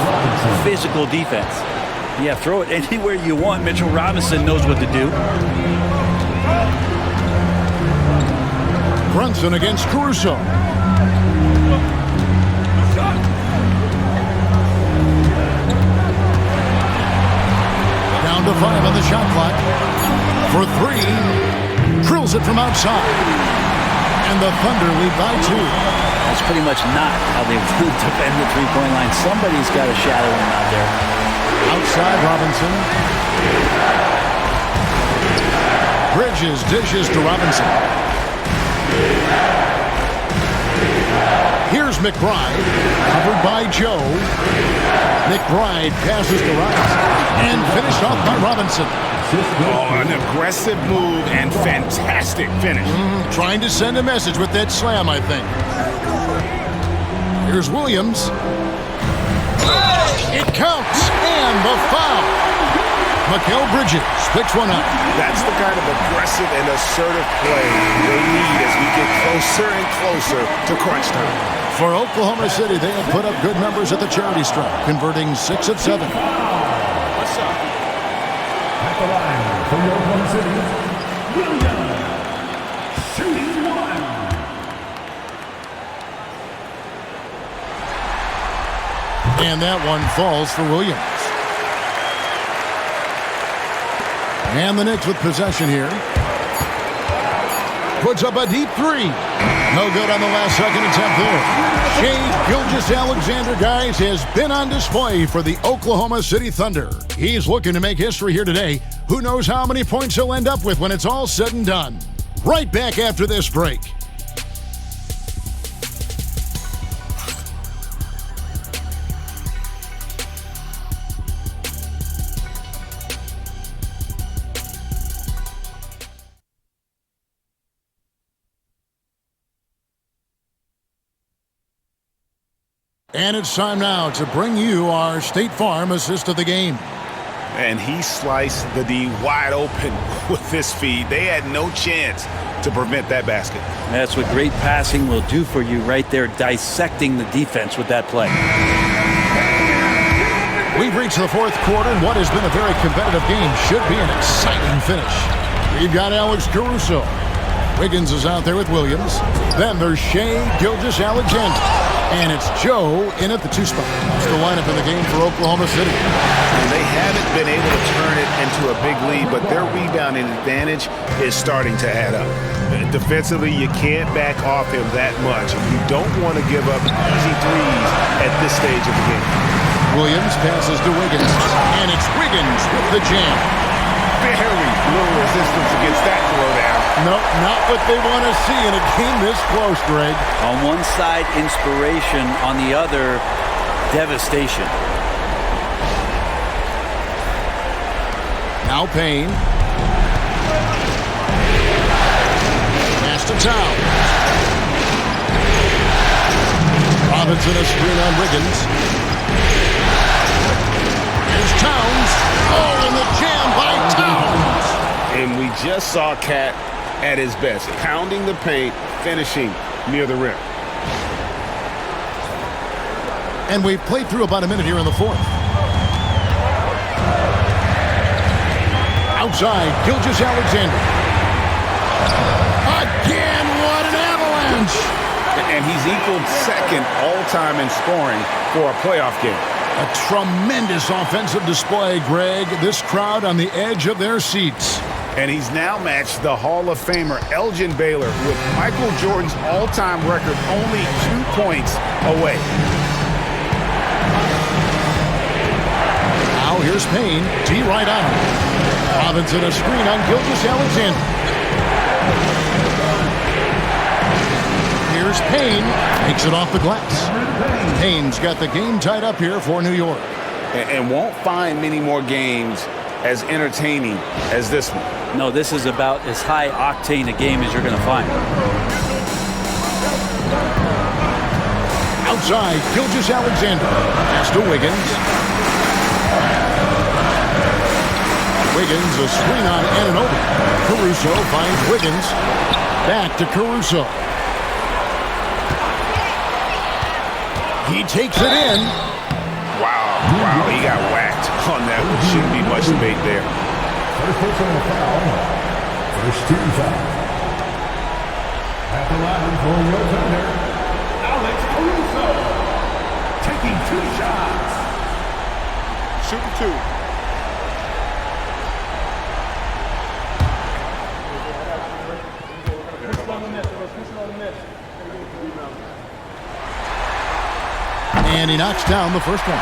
physical defense. Yeah, throw it anywhere you want. Mitchell Robinson knows what to do. Brunson against Caruso. Down to 5 on the shot clock. For 3. Drills it from outside. And the Thunder lead by 2. That's pretty much not how they would defend the three-point line. Somebody's got to shadow him out there. Outside Robinson. Bridges dishes to Robinson. Here's McBride, covered by Joe. McBride passes to Robinson and finished off by Robinson. Oh, an aggressive move and fantastic finish. Trying to send a message with that slam, I think. Here's Williams. It counts, and the foul. Mikal Bridges picks one up. That's the kind of aggressive and assertive play they need as we get closer and closer to crunch time. For Oklahoma City, they have put up good numbers at the charity stripe, converting 6 of 7. What's up? At the line for Oklahoma City, Williams, shooting 1. And that one falls for Williams. And the Knicks with possession here. Puts up a deep 3. No good on the last second attempt there. Shai Gilgeous-Alexander, guys, has been on display for the Oklahoma City Thunder. He's looking to make history here today. Who knows how many points he'll end up with when it's all said and done. Right back after this break. And it's time now to bring you our State Farm assist of the game. And he sliced the D wide open with this feed. They had no chance to prevent that basket. That's what great passing will do for you right there, dissecting the defense with that play. We've reached the fourth quarter, and what has been a very competitive game should be an exciting finish. We've got Alex Caruso. Wiggins is out there with Williams. Then there's Shai Gilgeous-Alexander. And it's Joe in at the 2 spot. That's the lineup in the game for Oklahoma City. And they haven't been able to turn it into a big lead, but their rebounding advantage is starting to add up. Defensively, you can't back off him that much. You don't want to give up easy threes at this stage of the game. Williams passes to Wiggins. And it's Wiggins with the jam. Very little resistance against that throwdown. No, not what they want to see in a game this close, Greg. On one side, inspiration. On the other, devastation. Now Payne. Pass to Towns. Robinson a screen on Wiggins. Here's Towns. Oh, and the jam by Towns. And we just saw Cat at his best, pounding the paint, finishing near the rim. And we've played through about a minute here in the fourth. Outside, Gilgeous-Alexander. Again, what an avalanche! And he's equaled second all-time in scoring for a playoff game. A tremendous offensive display, Greg. This crowd on the edge of their seats. And he's now matched the Hall of Famer Elgin Baylor with Michael Jordan's all-time record only 2 points away. Now here's Payne. T right on him. Robinson a screen on Gilgeous-Alexander. Here's Payne. Takes it off the glass. Payne's got the game tied up here for New York. And won't find many more games as entertaining as this one. No, this is about as high-octane a game as you're going to find. Outside, Gilgeous-Alexander. Pass to Wiggins. Wiggins, a screen on Anunoby. Caruso finds Wiggins. Back to Caruso. He takes it in. Wow, he got whacked on that. Shouldn't be much debate there. First personal foul. First team foul. At the line for your defender, Alex Caruso. Taking 2 shots. Shooting 2. And he knocks down the first one.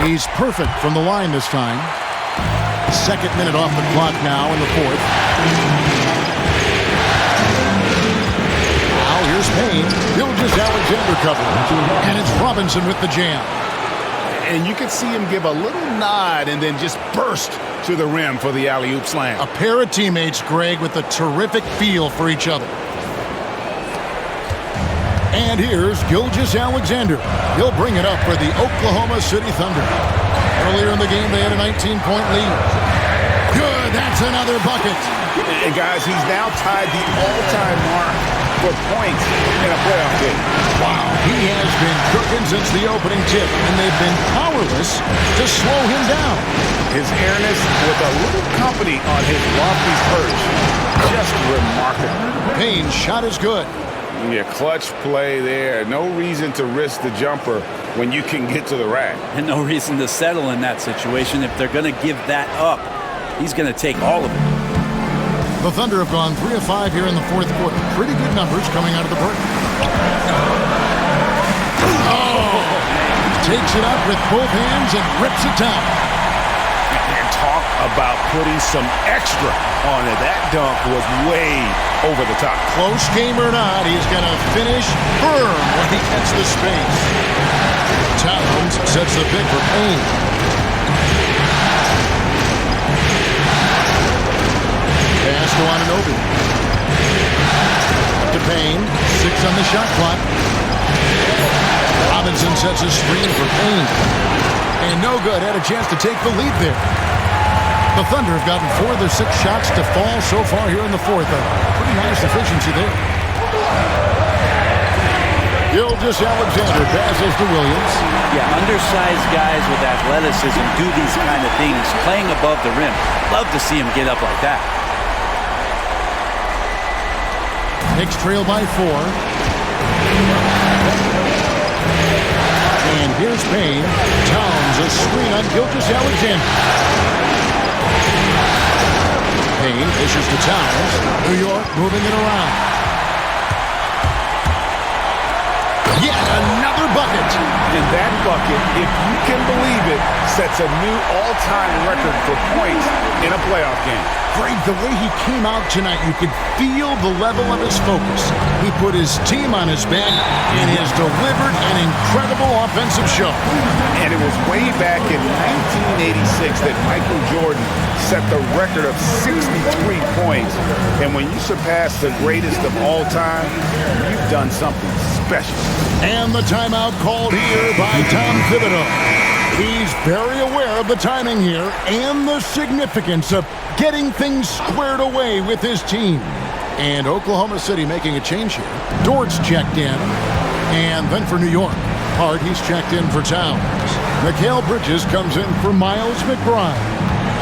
He's perfect from the line this time. Second minute off the clock now in the fourth. Now here's Payne. Gilgeous-Alexander cover. And it's Robinson with the jam. And you could see him give a little nod and then just burst to the rim for the alley-oop slam. A pair of teammates, Greg, with a terrific feel for each other. And here's Gilgeous-Alexander. He'll bring it up for the Oklahoma City Thunder. Earlier in the game, they had a 19-point lead. Good, that's another bucket. And guys, he's now tied the all-time mark for points in a playoff game. Wow, he has been cooking since the opening tip, and they've been powerless to slow him down. His airness with a little company on his lofty perch. Just remarkable. Payne's shot is good. Yeah, clutch play there. No reason to risk the jumper when you can get to the rack. And no reason to settle in that situation. If they're going to give that up, he's going to take all of it. The Thunder have gone 3 of 5 here in the fourth quarter. Pretty good numbers coming out of the break. Oh! Takes it up with both hands and rips it down. And talk about putting some extra on it. That dunk was way over the top. Close game or not, he's going to finish firm when he gets the space. Towns sets the pick for Payne. Pass to Anunoby. To Payne. 6 on the shot clock. Robinson sets a screen for Payne. And no good. Had a chance to take the lead there. The Thunder have gotten 4 of their 6 shots to fall so far here in the fourth. A pretty nice efficiency there. Gilgeous-Alexander passes to Williams. Yeah, undersized guys with athleticism do these kind of things, playing above the rim. Love to see him get up like that. Knicks trail by 4. And here's Payne. Towns a screen on Gilgeous-Alexander. Payne dishes to Towns. New York moving it around. Yet another bucket. And that bucket, if you can believe it, sets a new all-time record for points in a playoff game. Greg, the way he came out tonight, you could feel the level of his focus. He put his team on his back and has delivered an incredible offensive show. And it was way back in 1986 that Michael Jordan set the record of 63 points. And when you surpass the greatest of all time, you've done something special. And the timeout called here by Tom Thibodeau. He's very aware of the timing here and the significance of getting things squared away with his team. And Oklahoma City making a change here. Dort's checked in. And then for New York, Hart, he's checked in for Towns. Mikal Bridges comes in for Miles McBride.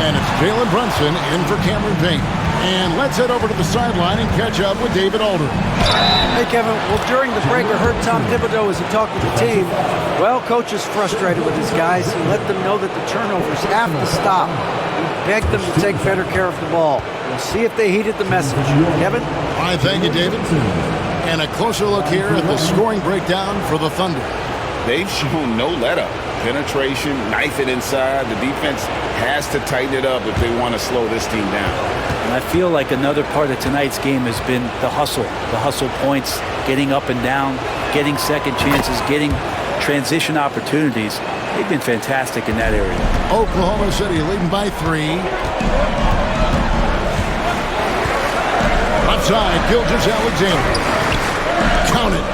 And it's Jalen Brunson in for Cameron Payne. And let's head over to the sideline and catch up with David Aldridge. Hey, Kevin. Well, during the break, I heard Tom Thibodeau as he talked with the team. Well, coach is frustrated with his guys. He let them know that the turnovers have to stop. He begged them to take better care of the ball. We'll see if they heeded the message. Kevin? All right, thank you, David. And a closer look here at the scoring breakdown for the Thunder. They've shown no let-up. Penetration, knife it inside. The defense has to tighten it up if they want to slow this team down. And I feel like another part of tonight's game has been the hustle points, getting up and down, getting second chances, getting transition opportunities. They've been fantastic in that area. Oklahoma City leading by 3. Outside, Gilgeous-Alexander. Count it.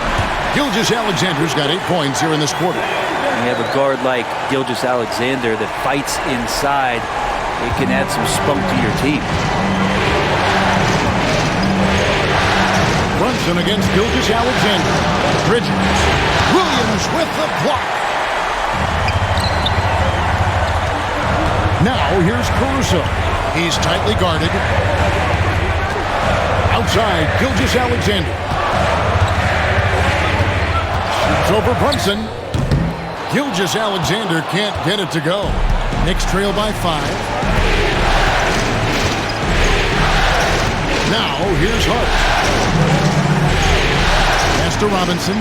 Gilgeous-Alexander's got 8 points here in this quarter. When you have a guard like Gilgeous-Alexander that fights inside, it can add some spunk to your team. Brunson against Gilgeous-Alexander. Bridges. Williams with the block. Now here's Caruso. He's tightly guarded. Outside, Gilgeous-Alexander. Shoots over Brunson. Gilgeous-Alexander can't get it to go. Knicks trail by 5. Now here's Hart. Pass to Robinson.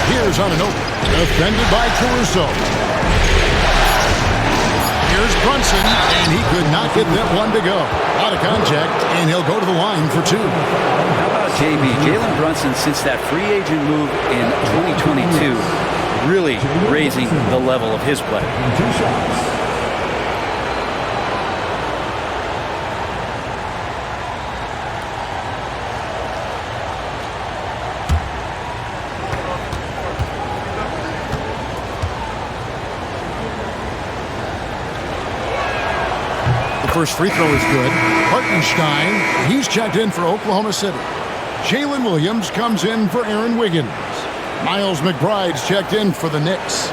Here's on an open. Defended by Caruso. Here's Brunson, and he could not get that one to go. Out of contact, and he'll go to the line for 2. How about JB? Jalen Brunson, since that free agent move in 2022, really raising the level of his play. 2 shots. First free throw is good. Hartenstein, he's checked in for Oklahoma City. Jalen Williams comes in for Aaron Wiggins. Miles McBride's checked in for the Knicks.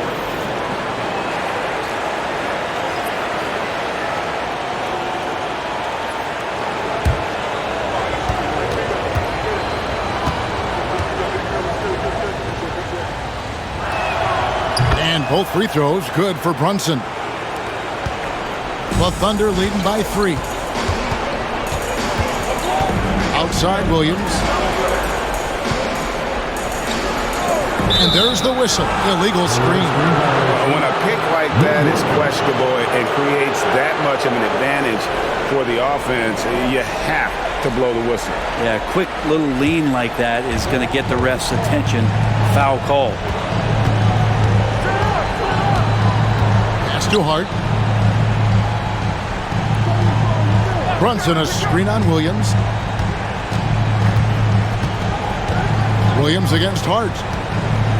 And both free throws good for Brunson. The Thunder leading by 3. Outside Williams. And there's the whistle. Illegal screen. When a pick like that is questionable and creates that much of an advantage for the offense, you have to blow the whistle. Yeah, a quick little lean like that is going to get the ref's attention. Foul call. Pass to Hart. Brunson, a screen on Williams. Williams against Hart.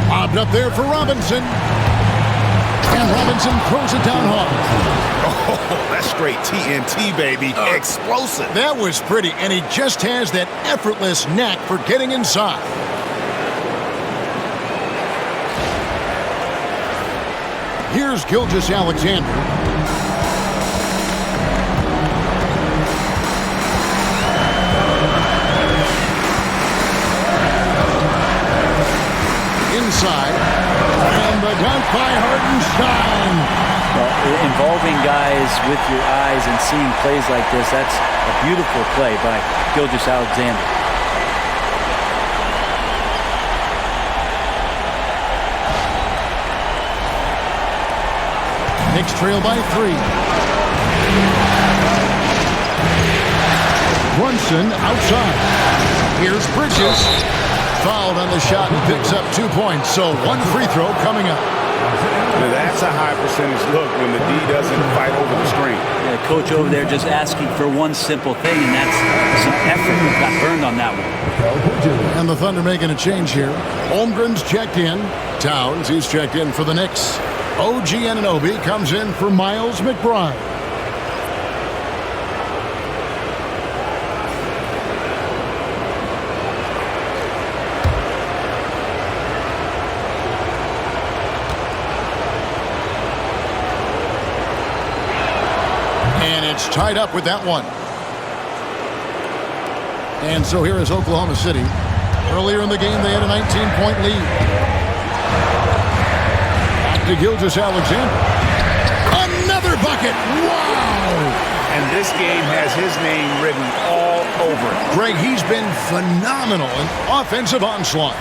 Bobbed up there for Robinson. And Robinson throws it down hard. Oh, that's straight TNT, baby. Explosive. That was pretty, and he just has that effortless knack for getting inside. Here's Gilgeous-Alexander. Inside, and the dunk by Hartenstein. Well, involving guys with your eyes and seeing plays like this, that's a beautiful play by Gilgeous-Alexander. Knicks trail by 3. Brunson outside. Here's Bridges. Fouled on the shot and picks up 2 points. So 1 free throw coming up. Now that's a high percentage look when the D doesn't fight over the screen. Yeah, coach over there just asking for one simple thing, and that's some effort. Got burned on that one. And the Thunder making a change here. Holmgren's checked in. Towns, he's checked in for the Knicks. OG Anunoby comes in for Miles McBride. It's tied up with that one. And so here is Oklahoma City. Earlier in the game, they had a 19-point lead. Back to Gilgeous-Alexander. Another bucket! Wow! And this game has his name written all over it. Greg, he's been phenomenal in offensive onslaught.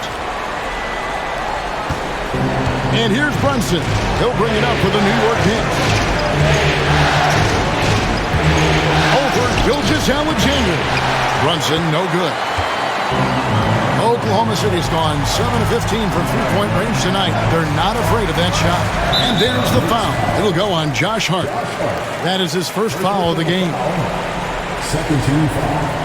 And here's Brunson. He'll bring it up for the New York Knicks. Gilgeous-Alexander. Brunson, no good. Oklahoma City's gone 7 of 15 from three-point range tonight. They're not afraid of that shot. And there's the foul. It'll go on Josh Hart. That is his first foul of the game. Second team foul.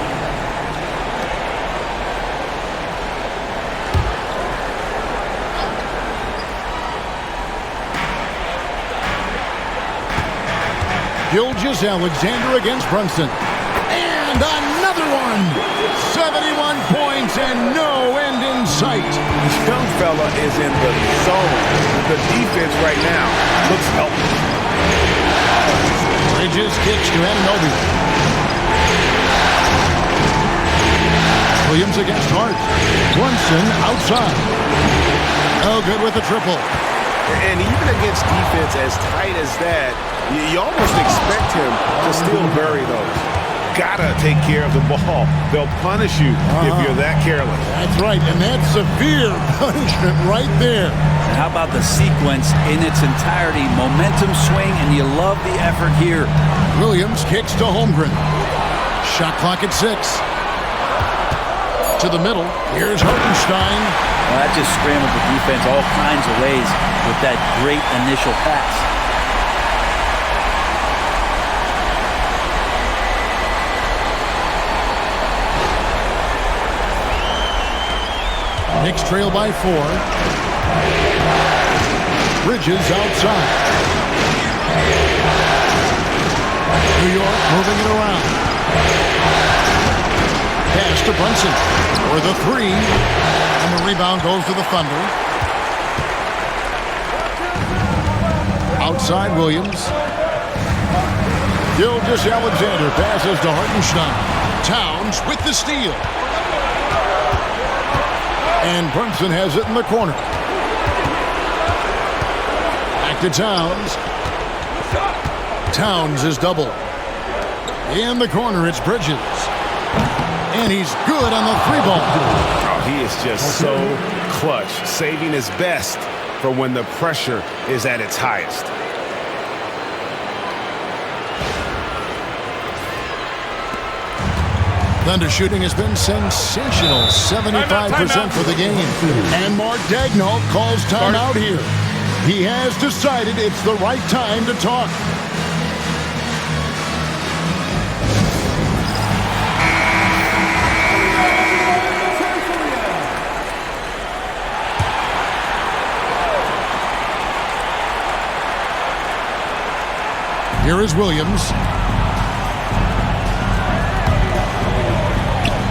Gilgeous-Alexander against Brunson. And another one! 71 points and no end in sight. This young fella is in the zone. The defense right now looks helpless. Bridges kicks to Anunoby. Williams against Hart. Brunson outside. No good with the triple. And even against defense as tight as that, you almost expect him to still bury those. Gotta take care of the ball. They'll punish you if you're that careless. That's right, and that's severe punishment right there. And how about the sequence in its entirety? Momentum swing, and you love the effort here. Williams kicks to Holmgren. Shot clock at 6. To the middle. Here's Hartenstein. Well, that just scrambled the defense all kinds of ways with that great initial pass. Knicks trail by 4. Bridges outside. New York moving it around. Pass to Brunson for the 3. And the rebound goes to the Thunder. Outside Williams. Gilgeous-Alexander passes to Hartenstein. Towns with the steal. And Brunson has it in the corner. Back to Towns. Towns is double. In the corner, it's Bridges. And he's good on the 3-ball. Oh, he is just so clutch, saving his best for when the pressure is at its highest. Thunder shooting has been sensational. 75% for the game. And Mark Daigneault calls timeout here. He has decided it's the right time to talk. Here is Williams.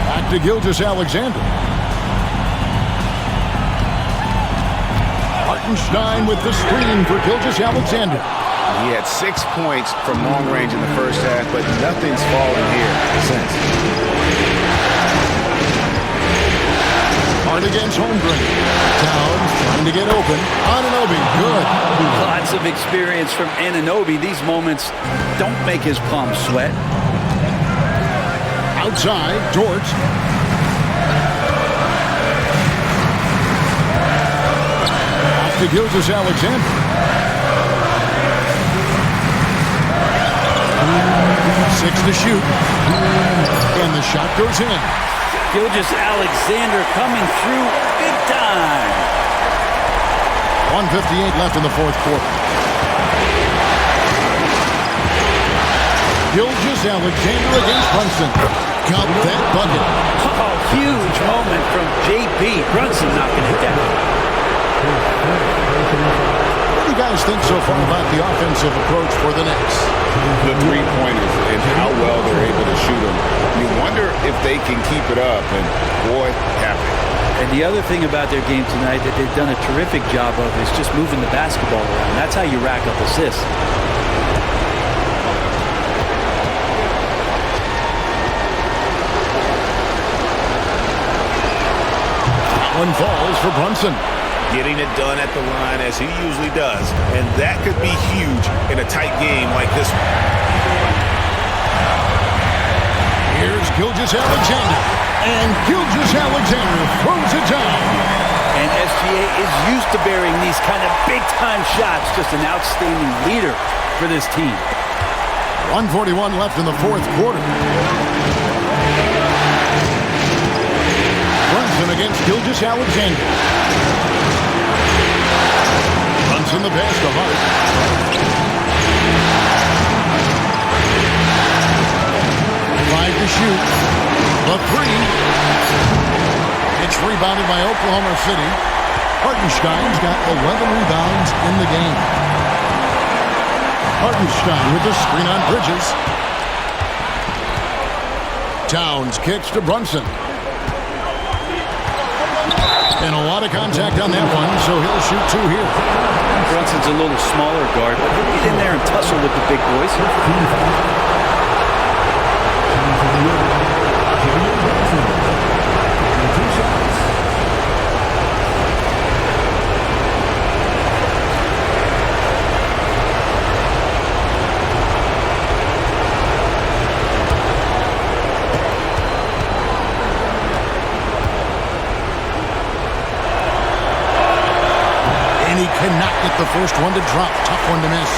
Back to Gilgeous-Alexander. Hartenstein with the screen for Gilgeous-Alexander. He had 6 points from long range in the first half, but nothing's fallen here since. Hard against Holmgren. Towns trying to get open. Anunoby, good. Lots of experience from Anunoby. These moments don't make his palms sweat. Outside, Dort. Back to Gilgeous-Alexander. 6 to shoot. And the shot goes in. Gilgeous-Alexander coming through big time. 1:58 left in the fourth quarter. Gilgeous-Alexander against Brunson. Count that bucket. Oh, huge moment from JP. Brunson knocking it down. What do you guys think so far about the offensive approach for the Knicks? The three-pointers and how well they're able to shoot them. You wonder if they can keep it up, and boy, happy. And the other thing about their game tonight that they've done a terrific job of is just moving the basketball around. That's how you rack up assists. That one falls for Brunson. Getting it done at the line as he usually does, and that could be huge in a tight game like this one. Here's Gilgeous-Alexander, and Gilgeous-Alexander throws it down. And SGA is used to bearing these kind of big-time shots. Just an outstanding leader for this team. 1:41 left in the fourth quarter. Brunson against Gilgeous-Alexander. Brunson the pass to Hart. 5 to shoot. The 3. It's rebounded by Oklahoma City. Hartenstein's got 11 rebounds in the game. Hartenstein with the screen on Bridges. Towns kicks to Brunson. And a lot of contact on that one, so he'll shoot 2 here. Brunson's a little smaller guard, but he'll get in there and tussle with the big boys. And he cannot get the first one to drop. Tough one to miss.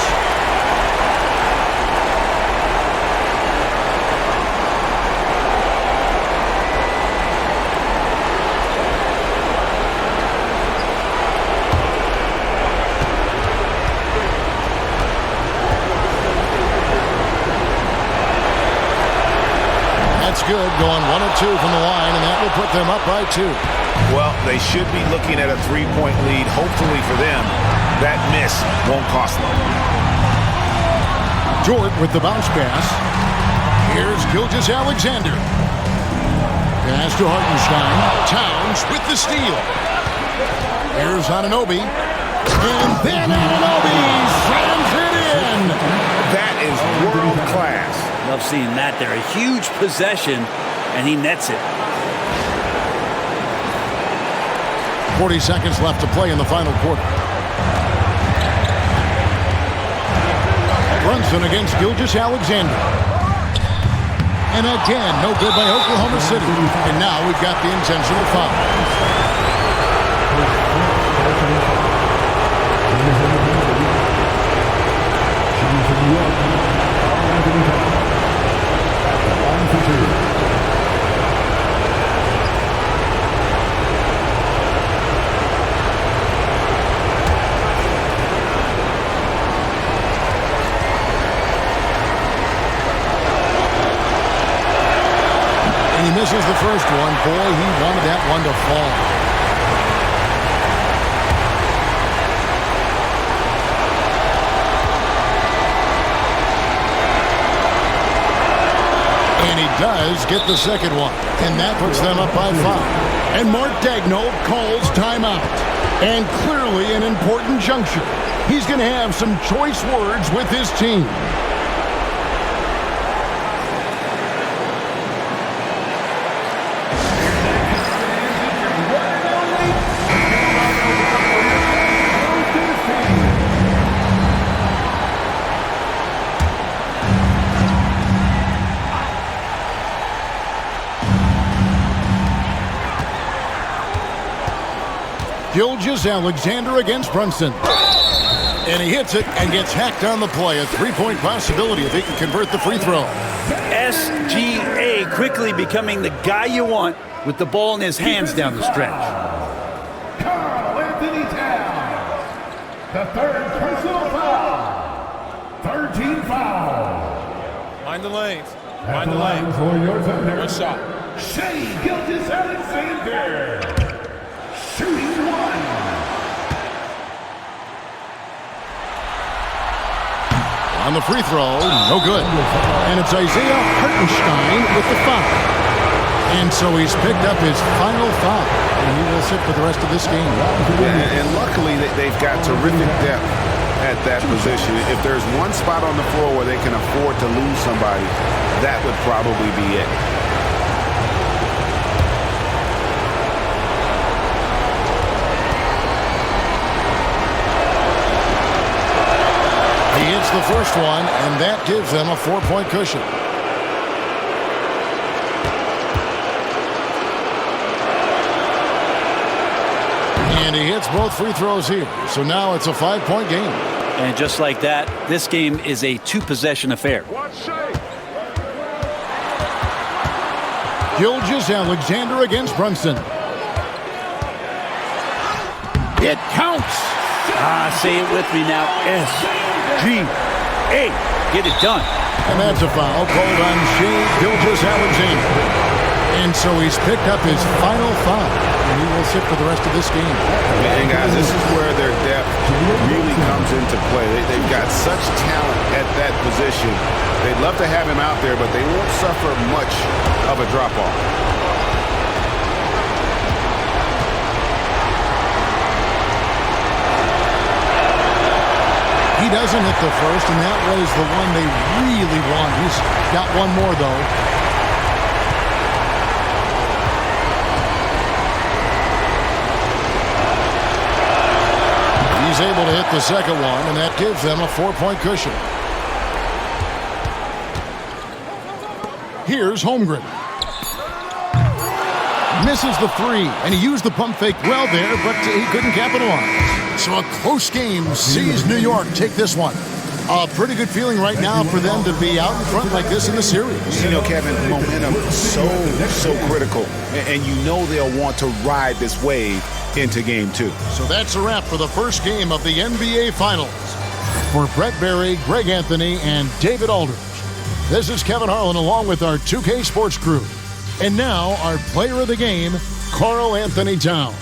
That's good, going 1 of 2 from the line, and that will put them up by 2. Well, they should be looking at a 3-point lead. Hopefully for them, that miss won't cost them. Jordan with the bounce pass. Here's Gilgeous-Alexander. Pass to Hartenstein. Towns with the steal. Here's Anunoby. And then Anunoby slams it in. That is world class. Love seeing that there. A huge possession, and he nets it. 40 seconds left to play in the final quarter. Brunson against Gilgeous-Alexander. And again, no good by Oklahoma City. And now we've got the intentional foul. And he misses the first one. Boy, he wanted that one to fall. And he does get the second one. And that puts them up by 5. And Mark Daigneault calls timeout. And clearly an important juncture. He's going to have some choice words with his team. Gilgeous-Alexander against Brunson. And he hits it and gets hacked on the play. A three-point possibility if he can convert the free throw. SGA quickly becoming the guy you want with the ball in his hands down the stretch. Karl-Anthony Towns, the third personal foul. 13 foul. Mind the lanes. Mind the lane for your Thunder. Good shot. Gilgeous-Alexander. Shooting one. On the free throw, no good. And it's Isaiah Hartenstein with the foul. And so he's picked up his final foul. And he will sit for the rest of this game. And luckily, they've got terrific depth at that position. If there's one spot on the floor where they can afford to lose somebody, that would probably be it. He hits the first one, and that gives them a 4-point cushion. And he hits both free throws here. So now it's a 5-point game. And just like that, this game is a 2-possession affair. Gilgeous-Alexander against Brunson. It counts. Say it with me now. SGA. Get it done. And that's a foul called on Gilgeous-Alexander. And so he's picked up his final foul. And he will sit for the rest of this game. And guys, this is where their depth really comes into play. They've got such talent at that position. They'd love to have him out there, but they won't suffer much of a drop-off. He doesn't hit the first, and that was the one they really want. He's got one more, though. He's able to hit the second one, and that gives them a 4-point cushion. Here's Holmgren. Misses the three, and he used the pump fake well there, but he couldn't capitalize. So a close game sees New York take this one. A pretty good feeling right now for them to be out in front like this in the series. You know, Kevin, momentum is so critical, and you know they'll want to ride this wave into game 2. So that's a wrap for the first game of the NBA Finals. For Brett Berry, Greg Anthony, and David Aldridge, this is Kevin Harlan along with our 2K Sports crew. And now our player of the game, Karl-Anthony Towns.